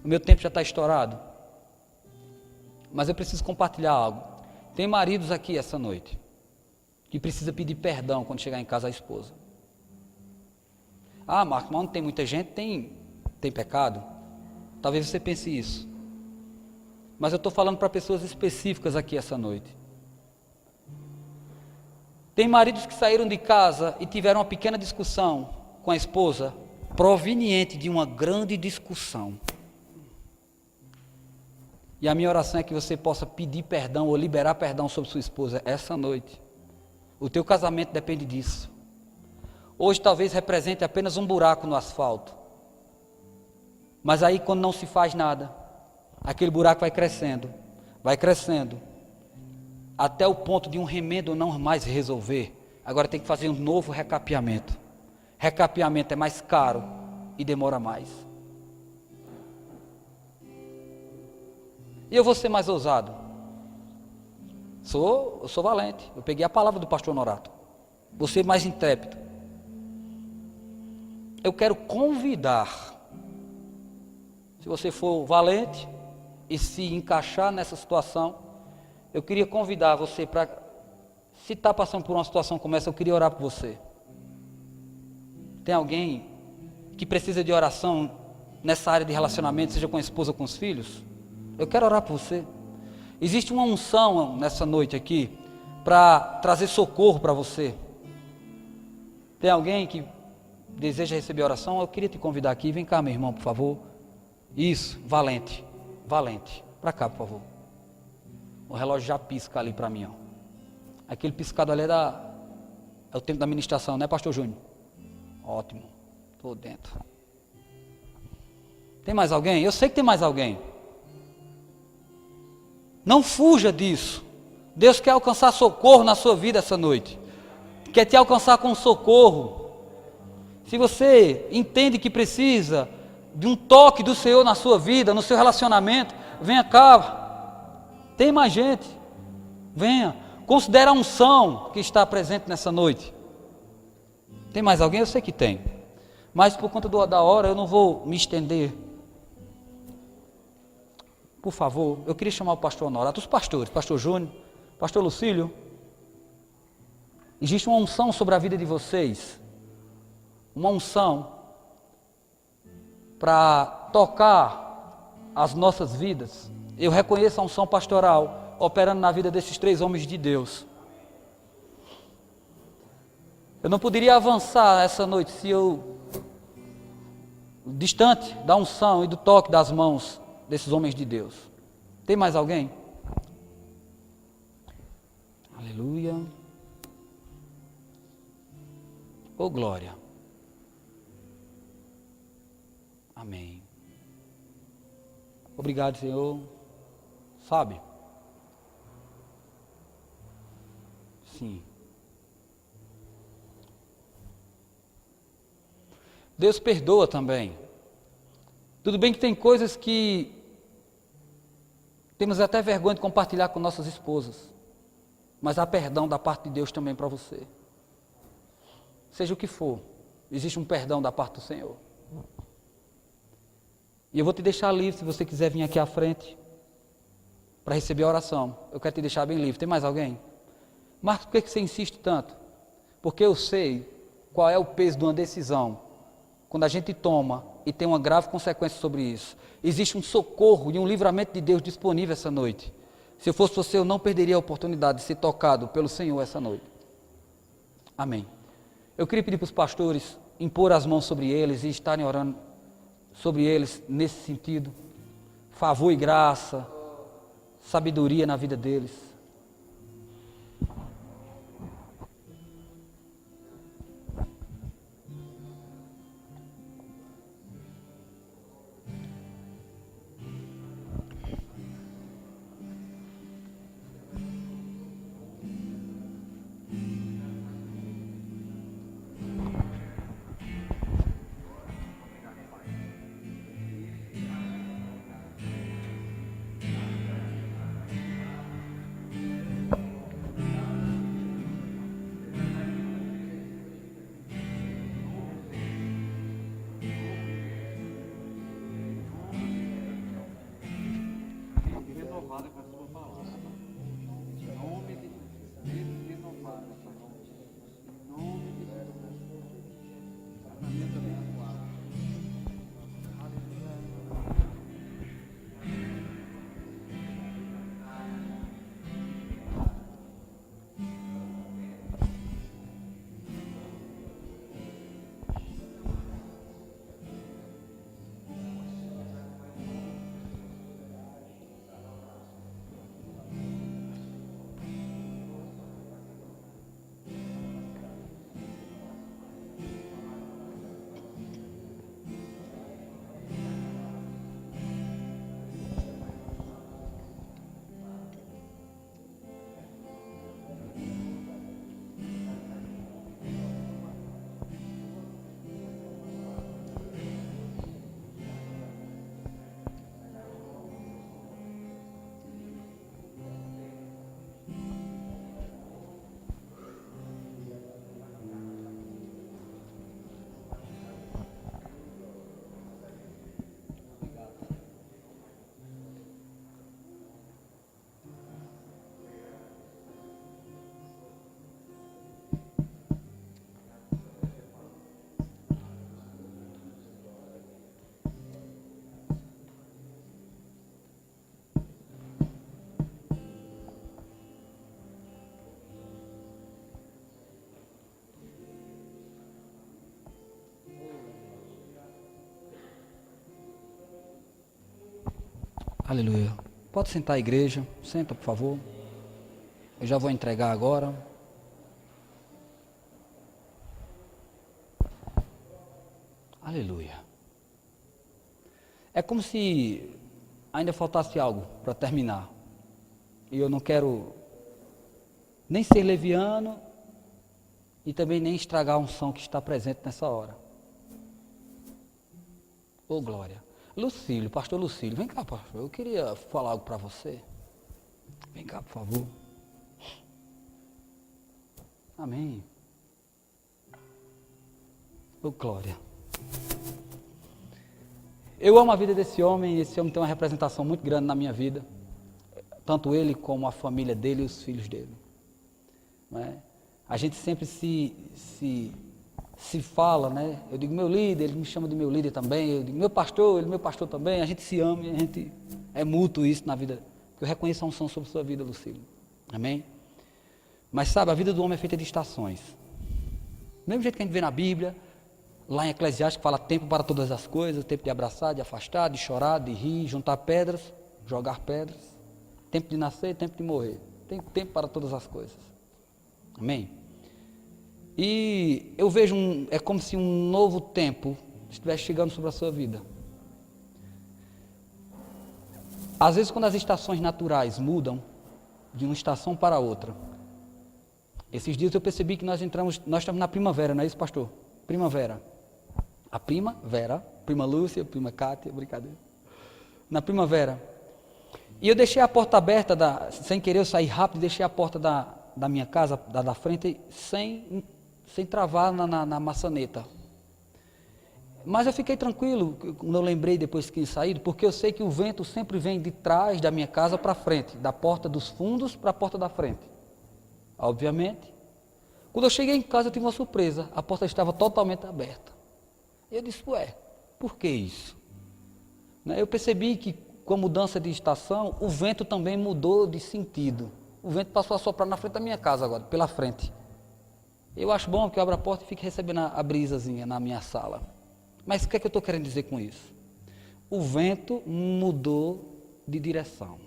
O meu tempo já está estourado, mas eu preciso compartilhar algo. Tem maridos aqui essa noite que precisa pedir perdão quando chegar em casa a esposa. Ah, Marcos, mas não tem muita gente, tem pecado? Talvez você pense isso. Mas eu estou falando para pessoas específicas aqui essa noite. Tem maridos que saíram de casa e tiveram uma pequena discussão com a esposa, proveniente de uma grande discussão. E a minha oração é que você possa pedir perdão ou liberar perdão sobre sua esposa essa noite. O teu casamento depende disso. Hoje talvez represente apenas um buraco no asfalto. Mas aí quando não se faz nada, aquele buraco vai crescendo, até o ponto de um remendo não mais resolver. Agora tem que fazer um novo recapeamento. Recapeamento é mais caro e demora mais. E eu vou ser mais ousado. Eu sou valente. Eu peguei a palavra do pastor Norato. Vou ser mais intrépido. Eu quero convidar, se você for valente e se encaixar nessa situação, eu queria convidar você para, se está passando por uma situação como essa, eu queria orar por você. Tem alguém que precisa de oração nessa área de relacionamento, seja com a esposa ou com os filhos? Eu quero orar por você. Existe uma unção nessa noite aqui para trazer socorro para você. Tem alguém que deseja receber oração? Eu queria te convidar aqui. Vem cá, meu irmão, por favor. Isso, valente. Para cá, por favor. O relógio já pisca ali para mim, ó. Aquele piscado ali é o tempo da ministração, né, pastor Júnior? Ótimo, estou dentro. Tem mais alguém? Eu sei que tem mais alguém. Não fuja disso. Deus quer alcançar socorro na sua vida essa noite. Quer te alcançar com socorro. Se você entende que precisa de um toque do Senhor na sua vida, no seu relacionamento, venha cá. Tem mais gente. Venha. Considere a unção que está presente nessa noite. Tem mais alguém? Eu sei que tem. Mas por conta da hora eu não vou me estender. Por favor, eu queria chamar o pastor Honorato, os pastores, pastor Júnior, pastor Lucílio. Existe uma unção sobre a vida de vocês. Uma unção para tocar as nossas vidas. Eu reconheço a unção pastoral operando na vida desses 3 homens de Deus. Eu não poderia avançar essa noite se eu, distante da unção e do toque das mãos desses homens de Deus. Tem mais alguém? Aleluia. Oh, glória. Amém. Obrigado, Senhor. Sabe? Sim. Deus perdoa também. Tudo bem que tem coisas que temos até vergonha de compartilhar com nossas esposas, mas há perdão da parte de Deus também para você. Seja o que for, existe um perdão da parte do Senhor. E eu vou te deixar livre se você quiser vir aqui à frente para receber a oração. Eu quero te deixar bem livre. Tem mais alguém? Marcos, por que você insiste tanto? Porque eu sei qual é o peso de uma decisão quando a gente toma e tem uma grave consequência sobre isso. Existe um socorro e um livramento de Deus disponível essa noite. Se eu fosse você, eu não perderia a oportunidade de ser tocado pelo Senhor essa noite. Amém. Eu queria pedir para os pastores impor as mãos sobre eles e estarem orando sobre eles nesse sentido. Favor e graça, sabedoria na vida deles. Renovada com a sua palavra. Em nome de Jesus, renovada, Pai. Em nome de Jesus. Tratamento abençoado. Aleluia. Pode sentar, igreja. Senta, por favor. Eu já vou entregar agora. Aleluia. É como se ainda faltasse algo para terminar. E eu não quero nem ser leviano e também nem estragar a unção que está presente nessa hora. Ô, glória. Lucílio, pastor Lucílio, vem cá, pastor. Eu queria falar algo para você. Vem cá, por favor. Amém. Ô, glória. Eu amo a vida desse homem, e esse homem tem uma representação muito grande na minha vida. Tanto ele como a família dele e os filhos dele. Não é? A gente sempre se fala, né? Eu digo meu líder, ele me chama de meu líder também. Eu digo meu pastor, ele meu pastor também. A gente se ama e a gente é mútuo isso na vida. Porque eu reconheço a unção sobre a sua vida, Lucílio. Amém? Mas sabe, a vida do homem é feita de estações. Do mesmo jeito que a gente vê na Bíblia, lá em Eclesiastes fala tempo para todas as coisas, tempo de abraçar, de afastar, de chorar, de rir, juntar pedras, jogar pedras, tempo de nascer e tempo de morrer. Tem tempo para todas as coisas. Amém? E eu vejo, é como se um novo tempo estivesse chegando sobre a sua vida. Às vezes quando as estações naturais mudam de uma estação para outra, esses dias eu percebi que nós estamos na primavera, não é isso, pastor? Primavera. A prima Vera, prima Lúcia, prima Cátia, brincadeira. Na primavera. E eu deixei a porta aberta, sem querer eu saí rápido, deixei a porta da minha casa, da frente, sem travar na maçaneta. Mas eu fiquei tranquilo, quando eu lembrei depois que tinha saído, porque eu sei que o vento sempre vem de trás da minha casa para frente, da porta dos fundos para a porta da frente. Obviamente. Quando eu cheguei em casa, eu tive uma surpresa, a porta estava totalmente aberta. E eu disse, ué, por que isso? Eu percebi que com a mudança de estação, o vento também mudou de sentido. O vento passou a soprar na frente da minha casa agora, pela frente. Eu acho bom que eu abra a porta e fique recebendo a brisazinha na minha sala. Mas o que é que eu estou querendo dizer com isso? O vento mudou de direção.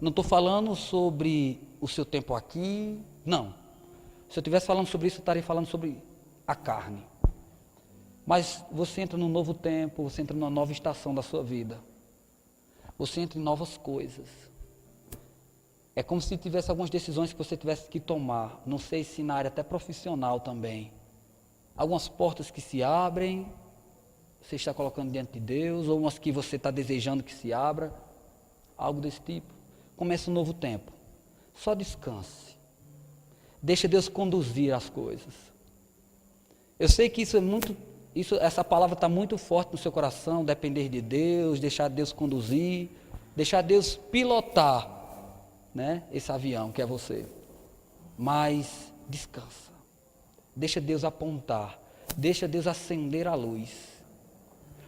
Não estou falando sobre o seu tempo aqui, não. Se eu estivesse falando sobre isso, eu estaria falando sobre a carne. Mas você entra num novo tempo, você entra numa nova estação da sua vida. Você entra em novas coisas. É como se tivesse algumas decisões que você tivesse que tomar. Não sei se na área até profissional também. Algumas portas que se abrem, você está colocando diante de Deus, ou umas que você está desejando que se abra. Algo desse tipo. Começa um novo tempo. Só descanse. Deixa Deus conduzir as coisas. Eu sei que essa palavra está muito forte no seu coração, depender de Deus, deixar Deus conduzir, deixar Deus pilotar, esse avião que é você. Mas descansa, deixa Deus apontar, deixa Deus acender a luz.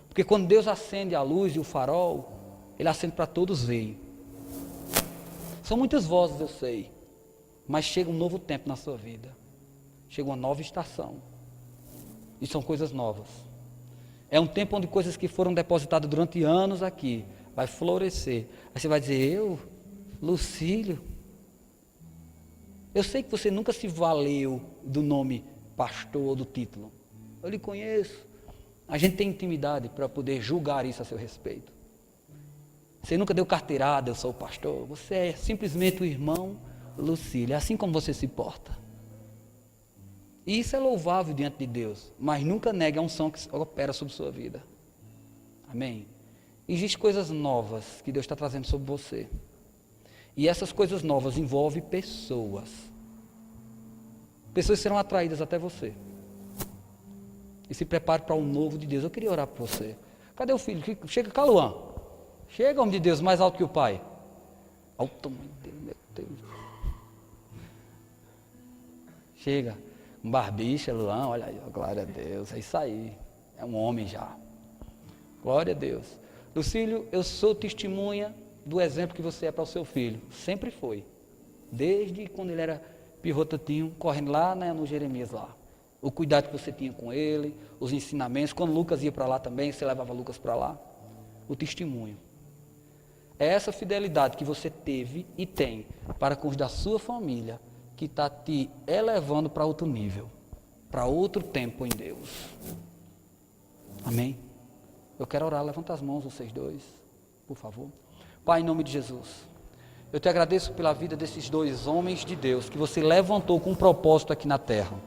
Porque quando Deus acende a luz e o farol, Ele acende para todos verem. São muitas vozes, eu sei, mas chega um novo tempo na sua vida, chega uma nova estação. E são coisas novas. É um tempo onde coisas que foram depositadas durante anos aqui, vai florescer. Aí você vai dizer, Lucílio, eu sei que você nunca se valeu do nome pastor ou do título. Eu lhe conheço. A gente tem intimidade para poder julgar isso a seu respeito. Você nunca deu carteirada, eu sou o pastor. Você é simplesmente o irmão Lucílio. É assim como você se porta. E isso é louvável diante de Deus, mas nunca negue a unção que opera sobre sua vida. Amém? Existem coisas novas que Deus está trazendo sobre você. E essas coisas novas envolvem pessoas. Pessoas serão atraídas até você. E se prepare para o novo de Deus. Eu queria orar por você. Cadê o filho? Chega cá, Luan. Chega, homem de Deus, mais alto que o pai. Olha o tamanho dele, meu Deus. Chega. Um barbicha, Luan, olha aí, glória a Deus, é isso aí, é um homem já, glória a Deus. Lucílio, eu sou testemunha do exemplo que você é para o seu filho, sempre foi, desde quando ele era pirrotatinho, correndo lá no Jeremias lá, o cuidado que você tinha com ele, os ensinamentos, quando Lucas ia para lá também, você levava Lucas para lá, o testemunho. É essa fidelidade que você teve e tem para com os da sua família, que está te elevando para outro nível, para outro tempo em Deus. Amém? Eu quero orar, levanta as mãos vocês dois, por favor. Pai, em nome de Jesus, eu te agradeço pela vida desses dois homens de Deus, que você levantou com um propósito aqui na terra.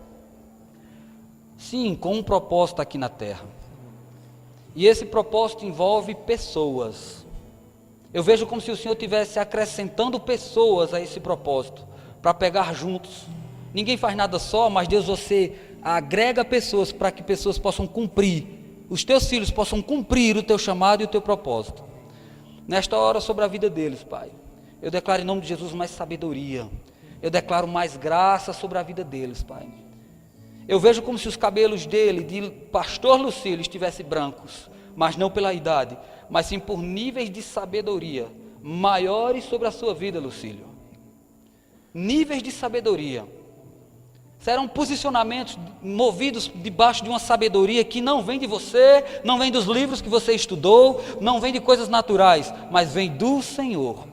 Sim, com um propósito aqui na terra. E esse propósito envolve pessoas. Eu vejo como se o Senhor estivesse acrescentando pessoas a esse propósito, para pegar juntos. Ninguém faz nada só, mas Deus, você agrega pessoas para que pessoas possam cumprir, os teus filhos possam cumprir o teu chamado e o teu propósito. Nesta hora, sobre a vida deles, Pai, eu declaro em nome de Jesus mais sabedoria, eu declaro mais graça sobre a vida deles, Pai. Eu vejo como se os cabelos dele, de pastor Lucílio, estivessem brancos, mas não pela idade, mas sim por níveis de sabedoria maiores sobre a sua vida, Lucílio. Níveis de sabedoria. Serão posicionamentos movidos debaixo de uma sabedoria que não vem de você, não vem dos livros que você estudou, não vem de coisas naturais, mas vem do Senhor.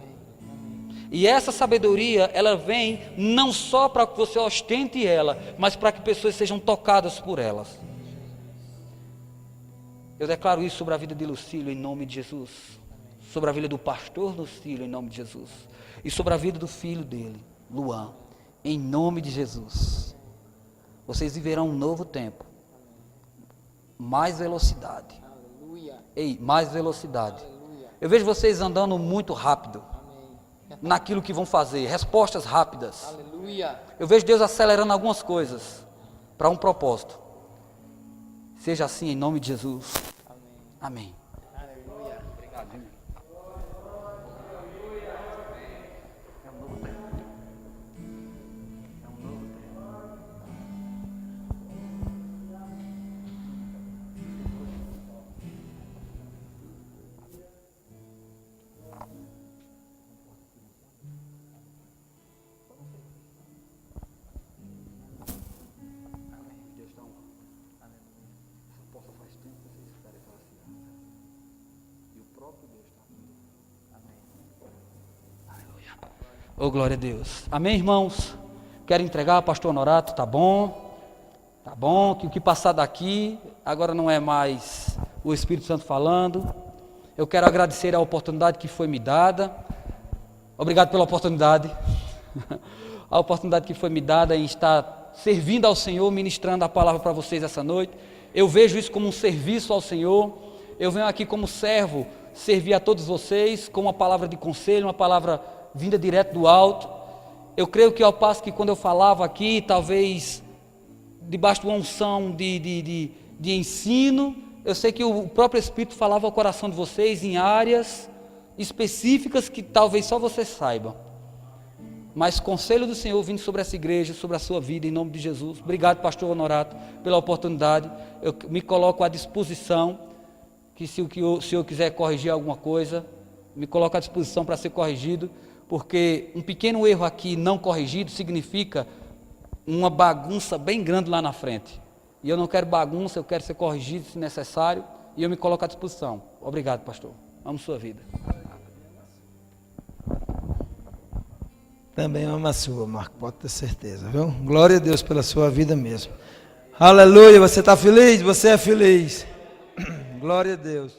E essa sabedoria, ela vem não só para que você ostente ela, mas para que pessoas sejam tocadas por elas. Eu declaro isso sobre a vida de Lucílio em nome de Jesus, sobre a vida do pastor Lucílio em nome de Jesus, e sobre a vida do filho dele, Luan, em nome de Jesus. Vocês viverão um novo tempo. mais velocidade. Aleluia. Ei, mais velocidade. Aleluia. Eu vejo vocês andando muito rápido Amém. naquilo que vão fazer, respostas rápidas. Aleluia. Eu vejo Deus acelerando algumas coisas para um propósito. Seja assim em nome de Jesus. Amém. Amém. Aleluia. Obrigado, irmão. É um novo tempo. É um novo tempo. Deus está honrando. Aleluia. Essa porta faz tempo que vocês esperam que ela se abra. E o próprio Deus está abrindo. Amém. Oh, glória a Deus. Amém, irmãos? Quero entregar, pastor Honorato, tá bom? Tá bom, que o que passar daqui, agora não é mais o Espírito Santo falando. Eu quero agradecer a oportunidade que foi me dada. Obrigado pela oportunidade. A oportunidade que foi me dada em estar servindo ao Senhor, ministrando a palavra para vocês essa noite. Eu vejo isso como um serviço ao Senhor. Eu venho aqui como servo, servir a todos vocês com uma palavra de conselho, uma palavra vinda direto do alto. Eu creio que ao passo que quando eu falava aqui, talvez debaixo de uma unção de ensino, eu sei que o próprio Espírito falava ao coração de vocês em áreas específicas que talvez só vocês saibam. Mas conselho do Senhor vindo sobre essa igreja, sobre a sua vida, em nome de Jesus. Obrigado, pastor Honorato, pela oportunidade. Eu me coloco à disposição, que se o senhor quiser corrigir alguma coisa, me coloco à disposição para ser corrigido, porque um pequeno erro aqui não corrigido significa uma bagunça bem grande lá na frente. E eu não quero bagunça, eu quero ser corrigido se necessário, e eu me coloco à disposição. Obrigado, pastor. Amo sua vida. Também ama a sua, Marco, pode ter certeza, viu? Glória a Deus pela sua vida mesmo. Aleluia, você está feliz? Você é feliz. Glória a Deus.